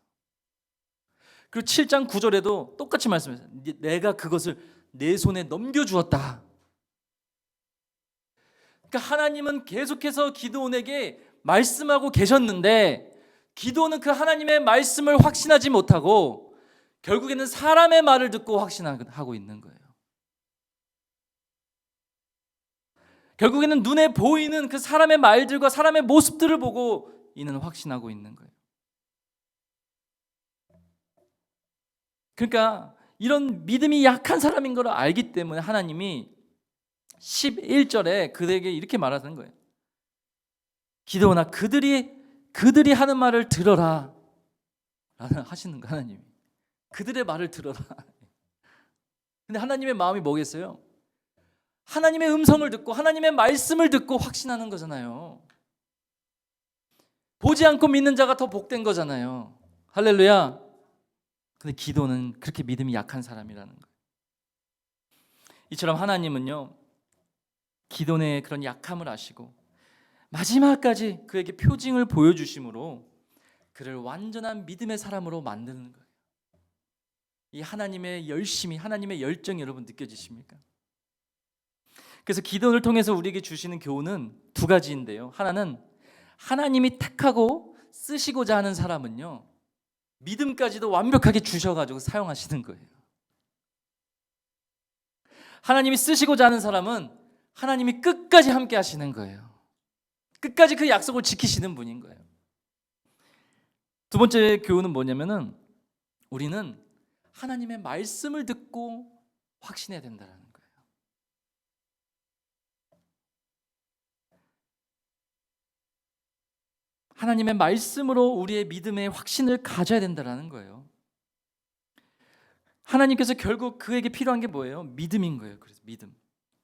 그리고 7장 9절에도 똑같이 말씀하세요. 내가 그것을 내 손에 넘겨주었다. 그러니까 하나님은 계속해서 기드온에게 말씀하고 계셨는데 기드온은 그 하나님의 말씀을 확신하지 못하고 결국에는 사람의 말을 듣고 확신하고 있는 거예요. 결국에는 눈에 보이는 그 사람의 말들과 사람의 모습들을 보고 이는 확신하고 있는 거예요. 그러니까 이런 믿음이 약한 사람인 걸 알기 때문에 하나님이 11절에 그들에게 이렇게 말하는 거예요. 기드온아, 그들이 하는 말을 들어라 라는 하시는 거예요. 하나님이 그들의 말을 들어라. 근데 하나님의 마음이 뭐겠어요? 하나님의 음성을 듣고 하나님의 말씀을 듣고 확신하는 거잖아요. 보지 않고 믿는 자가 더 복된 거잖아요. 할렐루야. 근데 기도는 그렇게 믿음이 약한 사람이라는 거예요. 이처럼 하나님은요, 기도의 그런 약함을 아시고 마지막까지 그에게 표징을 보여주심으로 그를 완전한 믿음의 사람으로 만드는 거예요. 이 하나님의 열심이, 하나님의 열정이 여러분 느껴지십니까? 그래서 기도를 통해서 우리에게 주시는 교훈은 두 가지인데요. 하나는 하나님이 택하고 쓰시고자 하는 사람은요, 믿음까지도 완벽하게 주셔가지고 사용하시는 거예요. 하나님이 쓰시고자 하는 사람은 하나님이 끝까지 함께 하시는 거예요. 끝까지 그 약속을 지키시는 분인 거예요. 두 번째 교훈은 뭐냐면은 우리는 하나님의 말씀을 듣고 확신해야 된다는 거예요. 하나님의 말씀으로 우리의 믿음의 확신을 가져야 된다는 거예요. 하나님께서 결국 그에게 필요한 게 뭐예요? 믿음인 거예요. 그래서 믿음.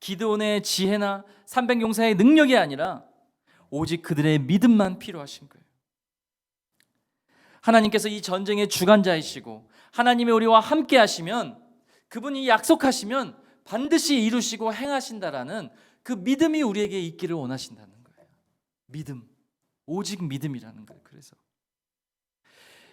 기드온의 지혜나 300용사의 능력이 아니라 오직 그들의 믿음만 필요하신 거예요. 하나님께서 이 전쟁의 주관자이시고 하나님이 우리와 함께 하시면, 그분이 약속하시면 반드시 이루시고 행하신다라는 그 믿음이 우리에게 있기를 원하신다는 거예요. 믿음, 오직 믿음이라는 거예요. 그래서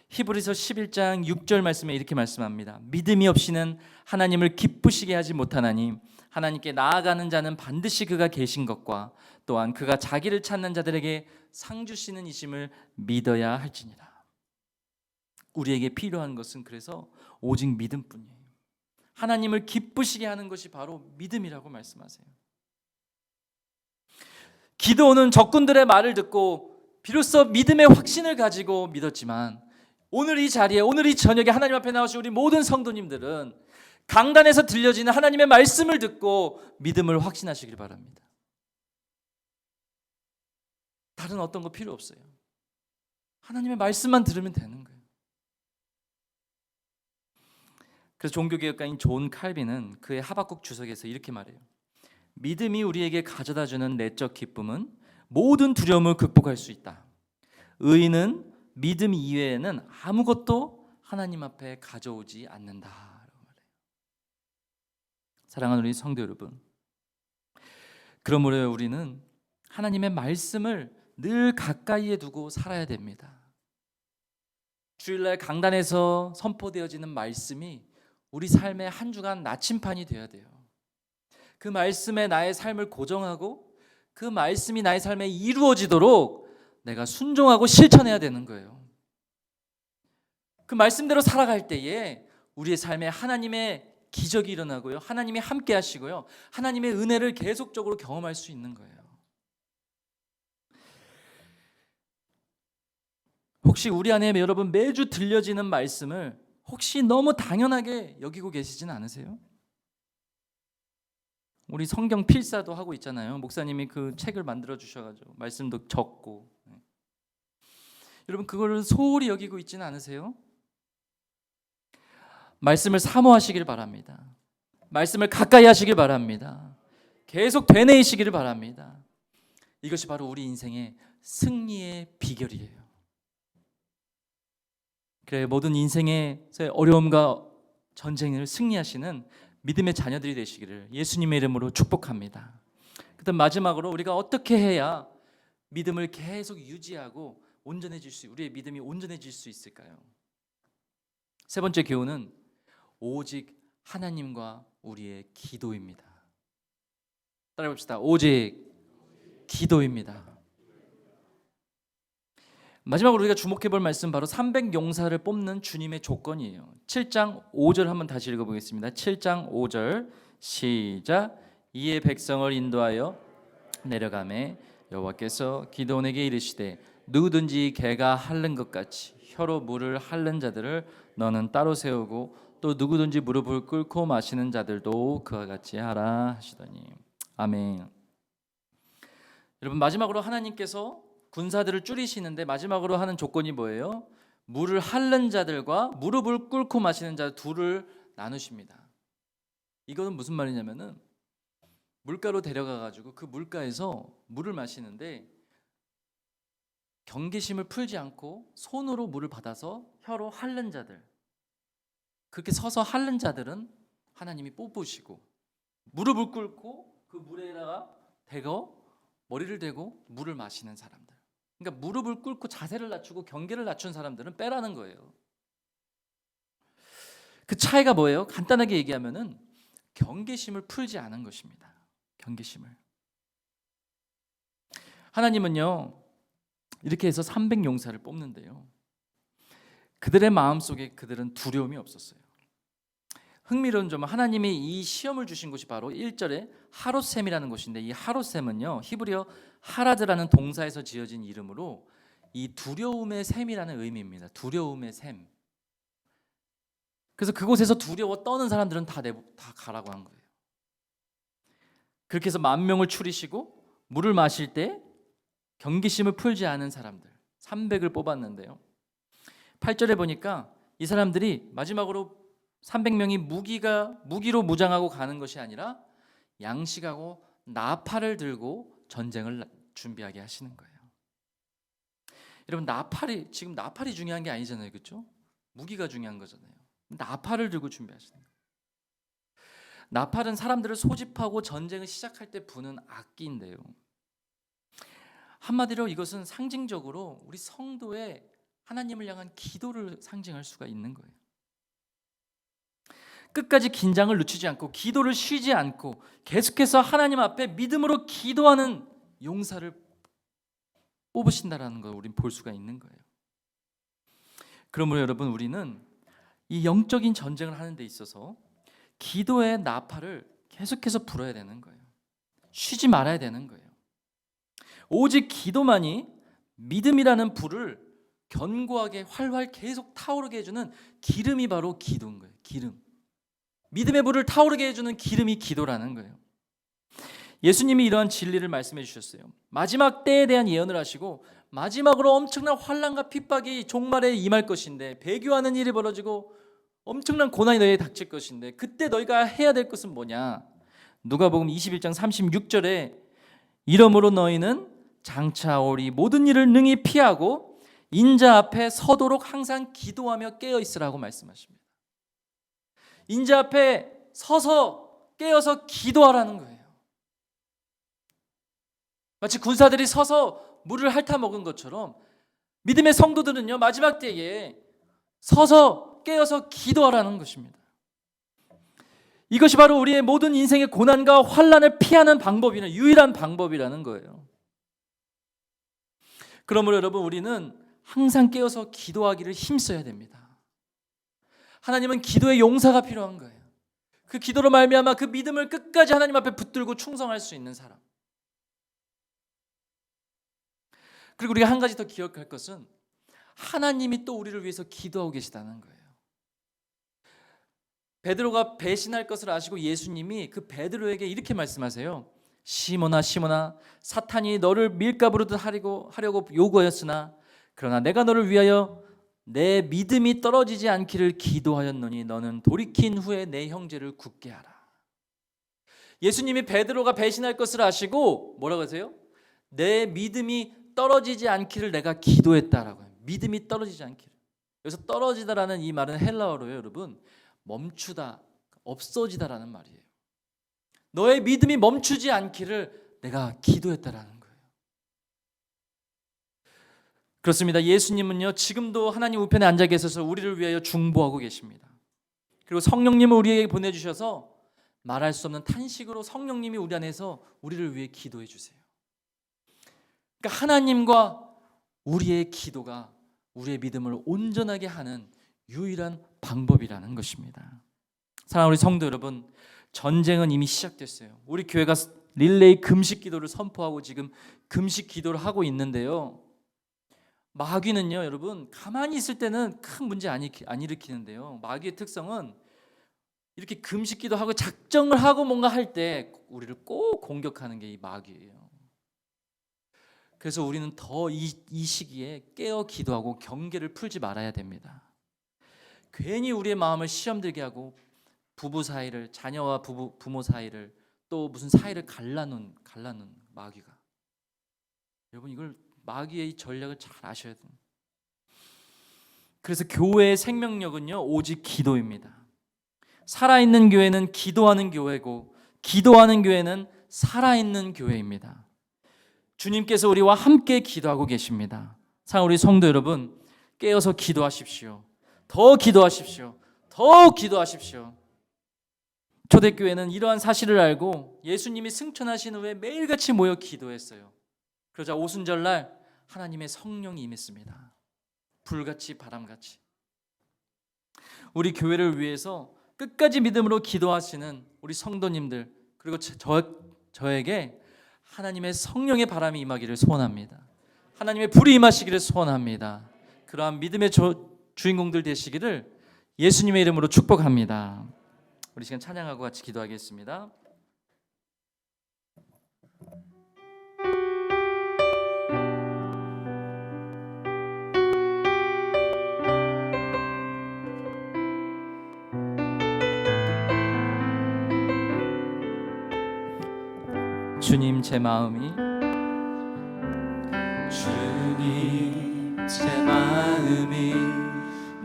히브리서 11장 6절 말씀에 이렇게 말씀합니다. 믿음이 없이는 하나님을 기쁘시게 하지 못하나니 하나님께 나아가는 자는 반드시 그가 계신 것과 또한 그가 자기를 찾는 자들에게 상 주시는 이심을 믿어야 할지니라. 우리에게 필요한 것은 그래서 오직 믿음뿐이에요. 하나님을 기쁘시게 하는 것이 바로 믿음이라고 말씀하세요. 기드온은 적군들의 말을 듣고 비로소 믿음의 확신을 가지고 믿었지만, 오늘 이 자리에, 오늘 이 저녁에 하나님 앞에 나오신 우리 모든 성도님들은 강단에서 들려지는 하나님의 말씀을 듣고 믿음을 확신하시길 바랍니다. 다른 어떤 거 필요 없어요. 하나님의 말씀만 들으면 되는 거예요. 그래서 종교개혁가인 존 칼빈은 그의 하박국 주석에서 이렇게 말해요. 믿음이 우리에게 가져다주는 내적 기쁨은 모든 두려움을 극복할 수 있다. 의인은 믿음 이외에는 아무것도 하나님 앞에 가져오지 않는다. 사랑하는 우리 성도 여러분, 그러므로 우리는 하나님의 말씀을 늘 가까이에 두고 살아야 됩니다. 주일날 강단에서 선포되어지는 말씀이 우리 삶의 한 주간 나침판이 되어야 돼요. 그 말씀에 나의 삶을 고정하고 그 말씀이 나의 삶에 이루어지도록 내가 순종하고 실천해야 되는 거예요. 그 말씀대로 살아갈 때에 우리의 삶에 하나님의 기적이 일어나고요, 하나님이 함께 하시고요, 하나님의 은혜를 계속적으로 경험할 수 있는 거예요. 혹시 우리 안에 여러분 매주 들려지는 말씀을 혹시 너무 당연하게 여기고 계시진 않으세요? 우리 성경 필사도 하고 있잖아요. 목사님이 그 책을 만들어 주셔가지고 말씀도 적고, 여러분 그거를 소홀히 여기고 있지는 않으세요? 말씀을 사모하시길 바랍니다. 말씀을 가까이 하시길 바랍니다. 계속 되뇌이시기를 바랍니다. 이것이 바로 우리 인생의 승리의 비결이에요. 그래, 모든 인생의 어려움과 전쟁을 승리하시는 믿음의 자녀들이 되시기를 예수님의 이름으로 축복합니다. 그다음 마지막으로 우리가 어떻게 해야 믿음을 계속 유지하고 우리의 믿음이 온전해질 수 있을까요? 세 번째 교훈은 오직 하나님과 우리의 기도입니다. 따라해 봅시다. 오직 기도입니다. 마지막으로 우리가 주목해 볼 말씀 바로 300용사를 뽑는 주님의 조건이에요. 7장 5절 한번 다시 읽어보겠습니다. 7장 5절 시작. 이에 백성을 인도하여 내려가매 여호와께서 기드온에게 이르시되 누구든지 개가 핥는 것 같이 혀로 물을 핥는 자들을 너는 따로 세우고 또 누구든지 무릎을 꿇고 마시는 자들도 그와 같이 하라 하시더니. 아멘. 여러분, 마지막으로 하나님께서 군사들을 줄이시는데 마지막으로 하는 조건이 뭐예요? 물을 핥는 자들과 무릎을 꿇고 마시는 자 둘을 나누십니다. 이거는 무슨 말이냐면은 물가로 데려가 가지고 그 물가에서 물을 마시는데 경계심을 풀지 않고 손으로 물을 받아서 혀로 핥는 자들, 그렇게 서서 핥는 자들은 하나님이 뽑으시고, 무릎을 꿇고 그 물에다가 머리를 대고 물을 마시는 사람들, 그러니까 무릎을 꿇고 자세를 낮추고 경계를 낮춘 사람들은 빼라는 거예요. 그 차이가 뭐예요? 간단하게 얘기하면은 경계심을 풀지 않은 것입니다. 경계심을. 하나님은요 이렇게 해서 300용사를 뽑는데요, 그들의 마음속에 그들은 두려움이 없었어요. 흥미로운 점은 하나님이 이 시험을 주신 곳이 바로 1절에 하롯셈이라는 곳인데, 이 하롯셈은요 히브리어 하라드라는 동사에서 지어진 이름으로 이 두려움의 셈이라는 의미입니다. 두려움의 셈. 그래서 그곳에서 두려워 떠는 사람들은 다 가라고 한 거예요. 그렇게 해서 10,000명을 추리시고 물을 마실 때 경계심을 풀지 않은 사람들 300을 뽑았는데요, 8절에 보니까 이 사람들이 마지막으로 300명이 무기로 무장하고 가는 것이 아니라 양식하고 나팔을 들고 전쟁을 준비하게 하시는 거예요. 여러분, 지금 나팔이 중요한 게 아니잖아요, 그렇죠? 무기가 중요한 거잖아요. 나팔을 들고 준비하시는 거예요. 나팔은 사람들을 소집하고 전쟁을 시작할 때 부는 악기인데요, 한마디로 이것은 상징적으로 우리 성도의 하나님을 향한 기도를 상징할 수가 있는 거예요. 끝까지 긴장을 늦추지 않고 기도를 쉬지 않고 계속해서 하나님 앞에 믿음으로 기도하는 용사를 뽑으신다라는 걸 우리는 볼 수가 있는 거예요. 그러므로 여러분, 우리는 이 영적인 전쟁을 하는 데 있어서 기도의 나팔을 계속해서 불어야 되는 거예요. 쉬지 말아야 되는 거예요. 오직 기도만이 믿음이라는 불을 견고하게 활활 계속 타오르게 해주는 기름이 바로 기도인 거예요. 기름. 믿음의 불을 타오르게 해주는 기름이 기도라는 거예요. 예수님이 이러한 진리를 말씀해 주셨어요. 마지막 때에 대한 예언을 하시고 마지막으로 엄청난 환난과 핍박이 종말에 임할 것인데, 배교하는 일이 벌어지고 엄청난 고난이 너희에 닥칠 것인데, 그때 너희가 해야 될 것은 뭐냐? 누가복음 21장 36절에 이러므로 너희는 장차 오리 모든 일을 능히 피하고 인자 앞에 서도록 항상 기도하며 깨어 있으라고 말씀하십니다. 인자 앞에 서서 깨어서 기도하라는 거예요. 마치 군사들이 서서 물을 핥아 먹은 것처럼 믿음의 성도들은요 마지막 때에 서서 깨어서 기도하라는 것입니다. 이것이 바로 우리의 모든 인생의 고난과 환난을 피하는 방법이나 유일한 방법이라는 거예요. 그러므로 여러분, 우리는 항상 깨어서 기도하기를 힘써야 됩니다. 하나님은 기도의 용사가 필요한 거예요. 그 기도로 말미암아 그 믿음을 끝까지 하나님 앞에 붙들고 충성할 수 있는 사람. 그리고 우리가 한 가지 더 기억할 것은 하나님이 또 우리를 위해서 기도하고 계시다는 거예요. 베드로가 배신할 것을 아시고 예수님이 그 베드로에게 이렇게 말씀하세요. 시몬아 시몬아, 사탄이 너를 밀가부르듯 하려고 요구하였으나 그러나 내가 너를 위하여 내 믿음이 떨어지지 않기를 기도하였노니 너는 돌이킨 후에 내 형제를 굳게 하라. 예수님이 베드로가 배신할 것을 아시고 뭐라고 하세요? 내 믿음이 떨어지지 않기를 내가 기도했다라고 해요. 믿음이 떨어지지 않기를. 여기서 떨어지다라는 이 말은 헬라어로요, 여러분, 멈추다, 없어지다라는 말이에요. 너의 믿음이 멈추지 않기를 내가 기도했다라는 거예요. 그렇습니다. 예수님은요, 지금도 하나님 우편에 앉아 계셔서 우리를 위하여 중보하고 계십니다. 그리고 성령님을 우리에게 보내주셔서 말할 수 없는 탄식으로 성령님이 우리 안에서 우리를 위해 기도해 주세요. 그러니까 하나님과 우리의 기도가 우리의 믿음을 온전하게 하는 유일한 방법이라는 것입니다. 사랑하는 우리 성도 여러분, 전쟁은 이미 시작됐어요. 우리 교회가 릴레이 금식 기도를 선포하고 지금 금식 기도를 하고 있는데요, 마귀는요, 여러분, 가만히 있을 때는 큰 문제 안 일으키는데요, 마귀의 특성은 이렇게 금식 기도하고 작정을 하고 뭔가 할 때 우리를 꼭 공격하는 게 이 마귀예요. 그래서 우리는 더 이 시기에 깨어 기도하고 경계를 풀지 말아야 됩니다. 괜히 우리의 마음을 시험 들게 하고 부부 사이를, 자녀와 부모 사이를, 또 무슨 사이를 갈라놓은 마귀가, 여러분, 이걸 마귀의 이 전략을 잘 아셔야 돼요. 그래서 교회의 생명력은요, 오직 기도입니다. 살아있는 교회는 기도하는 교회고, 기도하는 교회는 살아있는 교회입니다. 주님께서 우리와 함께 기도하고 계십니다. 사랑하는 우리 성도 여러분, 깨어서 기도하십시오. 더 기도하십시오. 더 기도하십시오. 초대교회는 이러한 사실을 알고 예수님이 승천하신 후에 매일같이 모여 기도했어요. 그러자 오순절날 하나님의 성령이 임했습니다. 불같이, 바람같이. 우리 교회를 위해서 끝까지 믿음으로 기도하시는 우리 성도님들, 그리고 저에게 하나님의 성령의 바람이 임하기를 소원합니다. 하나님의 불이 임하시기를 소원합니다. 그러한 믿음의 주인공들 되시기를 예수님의 이름으로 축복합니다. 우리 시간 찬양하고 같이 기도하겠습니다. 주님, 제 마음이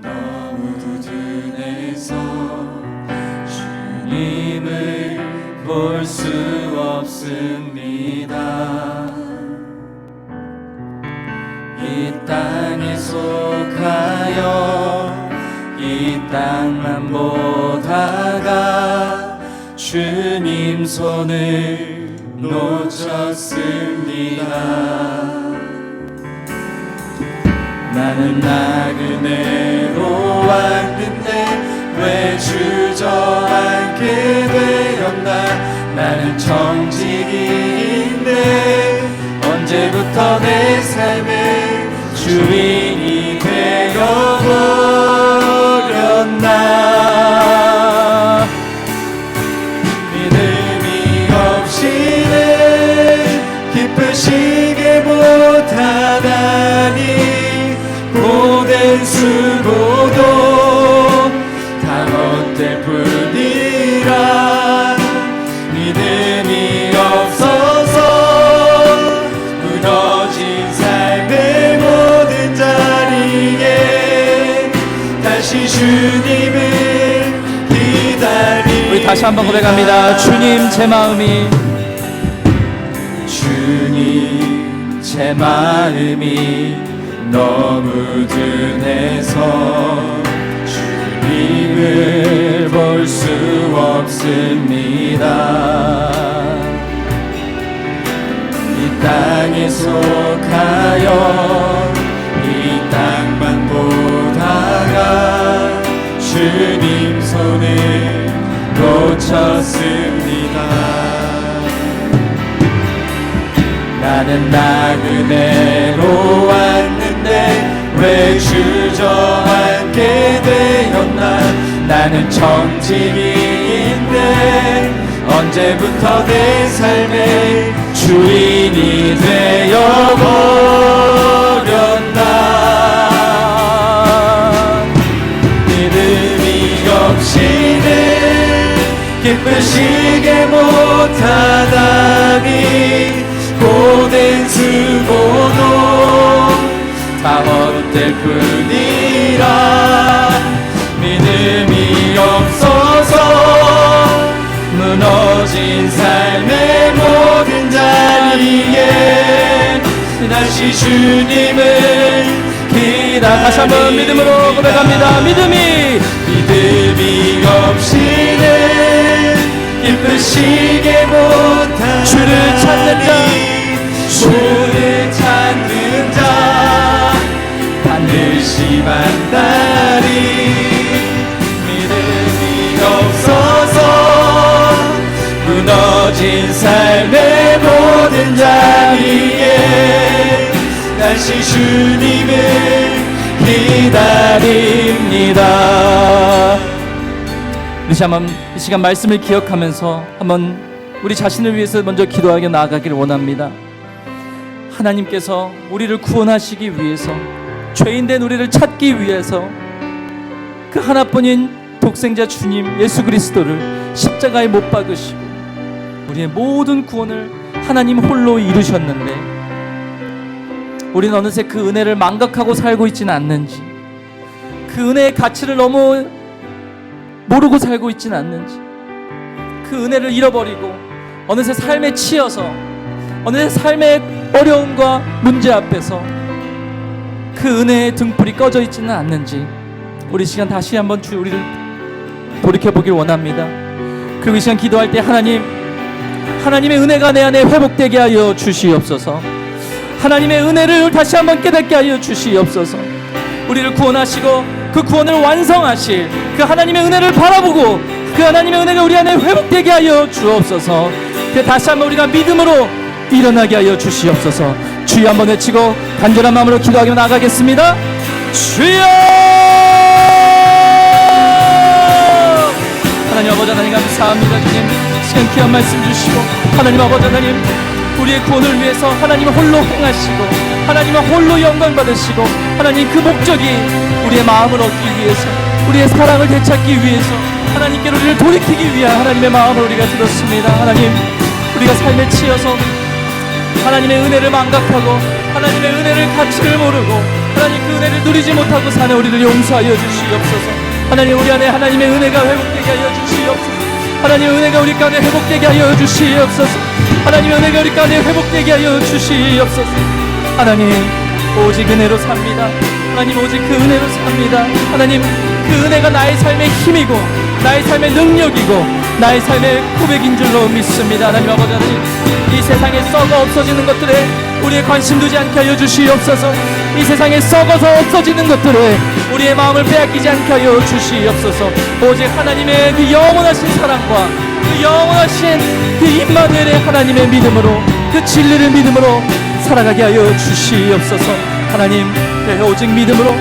너무 둔해서 주님을 볼 수 없습니다. 이 땅에 속하여 이 땅만 보다가 주님 손을 놓쳤습니다. 나는 나그네로 왔는데 왜 주저앉게 되었나. 나는 정직인데 언제부터 내 삶의 주인이 되어버렸나. 믿음이 없이는 기쁘시게 못하다니. 고된 수고도 다 헛될 뿐이라. 믿음이 없어서 무너진 삶의 모든 자리에 다시 주님을 기다리. 우리 다시 한번 고백합니다. 주님, 제 마음이 주님, 제 마음이 너무 둔해서 주님을 볼 수 없습니다. 이 땅에 속하여 이 땅만 보다가 주님 손을 놓쳤습니다. 나는 나그네로 왔는데 왜 주저앉게 되었나. 나는 정직인데 언제부터 내 삶의 주인이 되어버렸나. 믿음이 없이는 기쁘시게 못하다니. 고된 수고도 다 헛될 뿐이라. 믿음이 없어 무너진 삶의 모든 자리에 다시 주님을 기다립니다. 다시 한번 믿음으로 고백합니다. 믿음이 없이는 기쁘시게 못하니 주를 찾는 자, 주를 찾는 자 반드시 만나리. 믿음이 없어서 무너진 삶의 모든 자리에 다시 주님을 기다립니다. 우리 한번 이 시간 말씀을 기억하면서 한번 우리 자신을 위해서 먼저 기도하게 나아가기를 원합니다. 하나님께서 우리를 구원하시기 위해서, 죄인된 우리를 찾기 위해서 그 하나뿐인 독생자 주님 예수 그리스도를 십자가에 못 박으시고 우리의 모든 구원을 하나님 홀로 이루셨는데, 우리는 어느새 그 은혜를 망각하고 살고 있지는 않는지, 그 은혜의 가치를 너무 모르고 살고 있지는 않는지, 그 은혜를 잃어버리고 어느새 삶에 치여서, 어느새 삶의 어려움과 문제 앞에서 그 은혜의 등불이 꺼져 있지는 않는지, 우리 시간 다시 한번 우리를 돌이켜보길 원합니다. 그리고 이 시간 기도할 때 하나님의 은혜가 내 안에 회복되게 하여 주시옵소서. 하나님의 은혜를 다시 한번 깨닫게 하여 주시옵소서. 우리를 구원하시고 그 구원을 완성하실 그 하나님의 은혜를 바라보고 그 하나님의 은혜가 우리 안에 회복되게 하여 주옵소서. 그 다시 한번 우리가 믿음으로 일어나게 하여 주시옵소서. 주여 한번 외치고 간절한 마음으로 기도하며 나가겠습니다. 주여! 하나님 아버지 하나님 감사합니다. 주님 시간 귀한 말씀 주시고, 하나님 아버지 하나님 우리의 구원을 위해서 하나님 홀로 행하시고 하나님 홀로 영광 받으시고, 하나님 그 목적이 우리의 마음을 얻기 위해서, 우리의 사랑을 되찾기 위해서 하나님께로 우리를 돌이키기 위한 하나님의 마음을 우리가 들었습니다. 하나님 우리가 삶에 치여서 하나님의 은혜를 망각하고 하나님의 은혜를 가치를 모르고 하나님 그 은혜를 누리지 못하고 사는 우리를 용서하여 주시옵소서. 하나님 우리 안에 하나님의 은혜가 회복되게 하여 주시옵소서. 하나님의 은혜가 우리 가운데 회복되게 하여 주시옵소서. 하나님의 은혜가 우리 가운데 회복되게 하여 주시옵소서. 하나님 오직 은혜로 삽니다. 하나님 오직 그 은혜로 삽니다. 하나님 그 은혜가 나의 삶의 힘이고 나의 삶의 능력이고 나의 삶의 고백인 줄로 믿습니다. 하나님 아버지 하나님 이 세상에 썩어 없어지는 것들에 우리의 관심 두지 않게 하여 주시옵소서. 이 세상에 썩어서 없어지는 것들에 우리의 마음을 빼앗기지 않게 하여 주시옵소서. 오직 하나님의 그 영원하신 사랑과 그 영원하신 그 임마누엘의 하나님의 믿음으로, 그 진리를 믿음으로 살아가게 하여 주시옵소서. 하나님 오직 믿음으로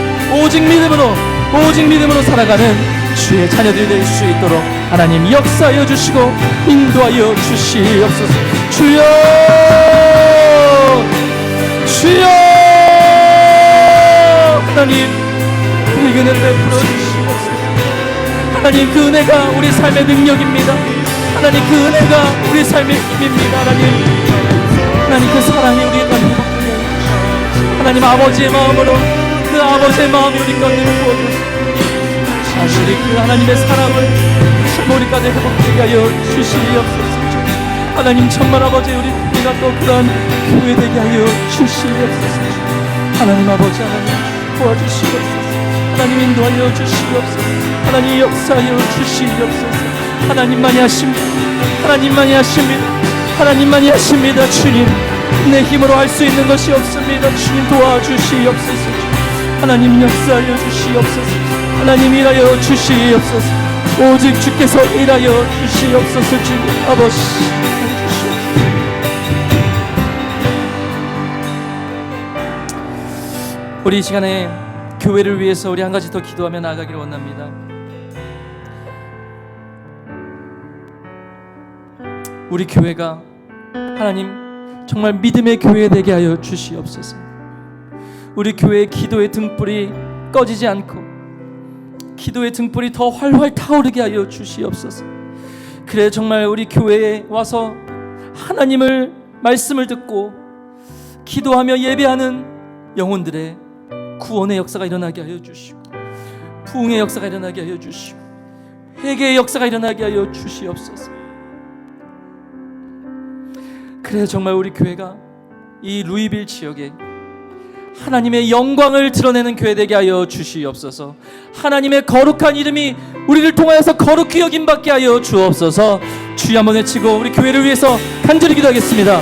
살아가는 주의 자녀들이 될 수 있도록 하나님 역사하여 주시고 인도하여 주시옵소서. 주여 하나님 그 은혜를 베풀어 주시옵소서. 하나님 그 은혜가 우리 삶의 능력입니다. 하나님 그 은혜가 우리 삶의 힘입니다. 하나님 그 사랑이 우리 가운데 회복되게 하여 주시옵소서. 하나님 아버지의 마음으로 그 아버지의 마음이 우리 가운데 부어주시옵소서. 우리 그 하나님의 사랑을 우리까지 회복되게 하여 주시옵소서. 하나님 정말 아버지 우리가 또 그런 교회 되게 하여 주시옵소서. 하나님 아버지 하나님 도와주시옵소서. 하나님 인도하여 주시옵소서. 하나님 역사하여 주시옵소서. 하나님만이 하십니다. 하나님만이 하십니다. 주님 내 힘으로 할 수 있는 것이 없습니다. 주님 도와주시옵소서. 하나님 역사하여 주시옵소서. 하나님 일하여 주시옵소서. 오직 주께서 일하여 주시옵소서. 주님 아버지 우리 이 시간에 교회를 위해서 우리 한 가지 더 기도하며 나아가기를 원합니다. 우리 교회가 하나님 정말 믿음의 교회 되게 하여 주시옵소서. 우리 교회의 기도의 등불이 꺼지지 않고 기도의 등불이 더 활활 타오르게 하여 주시옵소서. 그래 정말 우리 교회에 와서 하나님을 말씀을 듣고 기도하며 예배하는 영혼들의 구원의 역사가 일어나게 하여 주시고 부흥의 역사가 일어나게 하여 주시고 회개의 역사가 일어나게 하여 주시옵소서. 그래서 정말 우리 교회가 이 루이빌 지역에 하나님의 영광을 드러내는 교회 되게 하여 주시옵소서. 하나님의 거룩한 이름이 우리를 통하여서 거룩히 여김받게 하여 주옵소서. 주여 한번 외치고 우리 교회를 위해서 간절히 기도하겠습니다.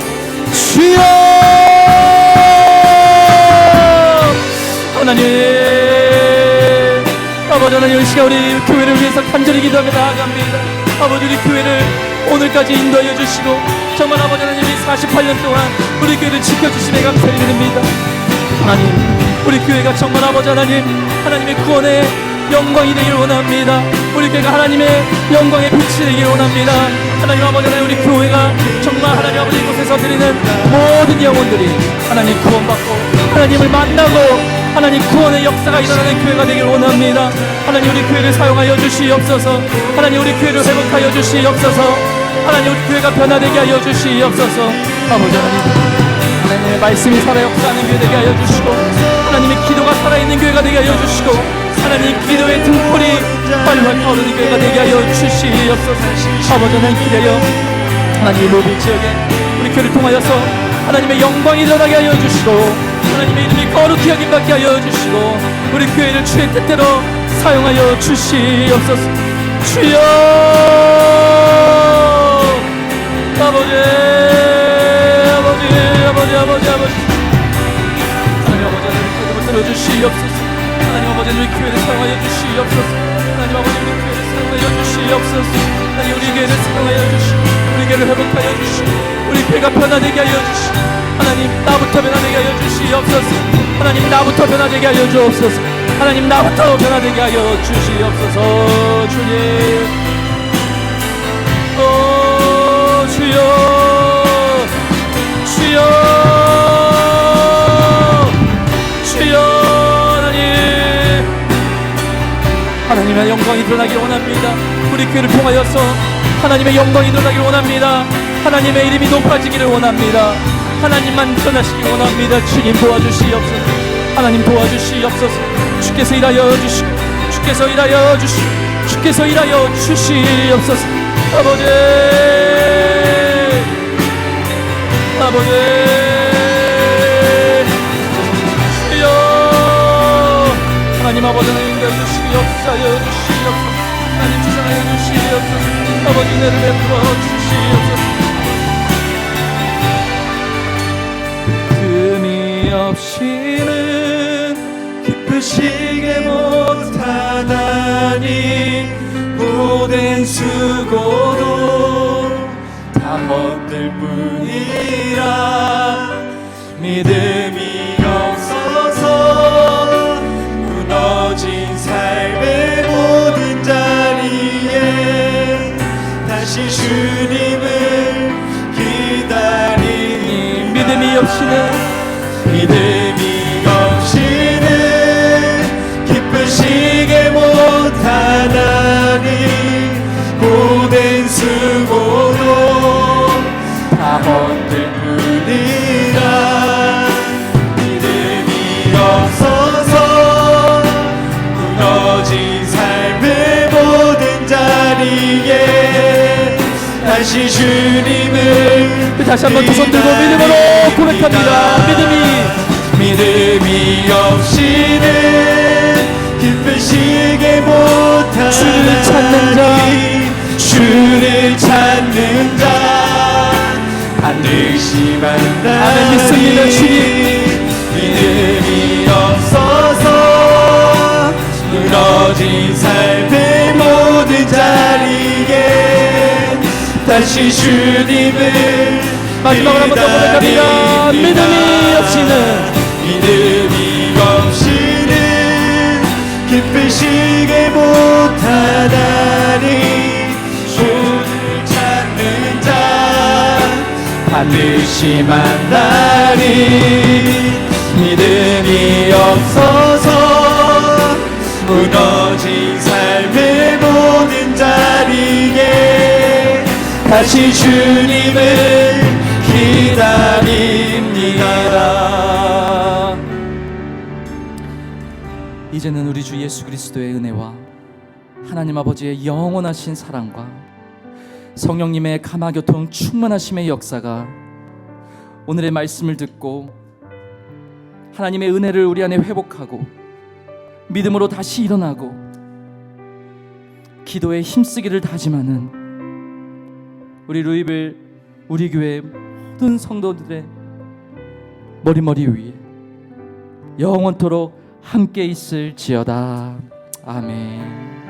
주여! 하나님, 아버지 하나님, 이 시간 우리 교회를 위해서 간절히 기도하며 나아갑니다. 아버지, 우리 교회를 오늘까지 인도하여 주시고 정말 아버지 하나님이 48년 동안 우리 교회를 지켜주심에 감사드립니다. 하나님, 우리 교회가 정말 아버지 하나님, 하나님의 구원의 영광이 되기를 원합니다. 우리 교회가 하나님의 영광의 빛이 되기를 원합니다. 하나님 아버지 하나님, 우리 교회가 정말 하나님 아버지 이곳에서 드리는 모든 영혼들이 하나님 구원받고 하나님을 만나고 하나님 구원의 역사가 일어나는 교회가 되기를 원합니다. 하나님, 우리 교회를 사용하여 주시옵소서. 하나님, 우리 교회를 회복하여 주시옵소서. 하나님, 우리 교회가 변화되게 하여 주시옵소서. 아버지 하나님, 하나님의 말씀이 살아 역사하는 교회 되게 하여 주시고 하나님의 기도가 살아있는 교회가 되게 하여 주시고 하나님 기도의 등불이 활활 타오르는 교회가 되게 하여 주시옵소서. 아버지 하나님, 기대하여 하나님 로비 지역에 우리 교회를 통하여서 하나님의 영광이 일어나게 하여 주시고 하나님의 이름이 거룩히 여김받게 하여 주시고 우리 교회를 주의 뜻대로 사용하여 주시옵소서. 주여! 아버지, 하나님 아버지, 하나님 들어주시옵소서. 하나님 아버지, 우리 교회를 사용하여 주시옵소서. 하나님 아버지, 우리 교회를 사용하여 주시옵소서. 하나님, 우리 교회를 사용하여 주시고 우리 교회를 회복하여 주시고 우리 교회가 변화되게 하여 주시고 하나님, 나부터 변화되게 하여 주시옵소서. 하나님, 나부터 변화되게 하여 주옵소서. 하나님, 나부터 변화되게 하여 주시옵소서. 주님, 주여, 주여, 주여. 하나님, 하나님의 영광이 드러나기를 원합니다. 우리 교회를 통하여서 하나님의 영광이 드러나기를 원합니다. 하나님의 이름이 높아지기를 원합니다. 하나님만 변화시키기 원합니다. 주님 도와주시옵소서. 하나님 도와주시옵소서. 주께서 일하여 주시고 주께서 일하여 주시고 주께서 일하여 주시옵소서. 아버지, 아버지, 주여, 하나님 아버지 하나님 인도하여 주시고 역사하여 주시옵소서. 하나님 주장하여 주시옵소서. 아버지 은혜를 베풀어 주시옵소서. 없이는 기쁘시게 못하다니 모든 수고도 다 헛될 뿐이라 믿음이 없어서 무너진 삶의 모든 자리에 다시 주님을 기다리니 믿음이 없이는 기쁘시게 못하다니 모든 수고도 다 헛될 뿐이라 믿음이 없어서 무너진 삶의 모든 자리에 다시 주님을 다시 한번 두 손 들고 믿음으로 고백합니다. 믿음이 없이는 기쁘시게 못하다니 주를 찾는 자, 주를 찾는 자 반드시 만나니 아멘. 믿습니다. 주님, 믿음이 없어서 무너진 삶의 모든 자리에 다시 주님을 마지막으로 한번 더 고백합니다. 믿음이 없이는 기쁘시게 못하다니 주를 찾는 자 반드시 만나니 믿음이 없어서 무너진 삶의 모든 자리에 다시 주님을 기다립니다. 이제는 우리 주 예수 그리스도의 은혜와 하나님 아버지의 영원하신 사랑과 성령님의 감화교통 충만하심의 역사가 오늘의 말씀을 듣고 하나님의 은혜를 우리 안에 회복하고 믿음으로 다시 일어나고 기도에 힘쓰기를 다짐하는 우리 루이빌 우리 교회 모든 성도들의 머리 위에 영원토록 함께 있을지어다. 아멘.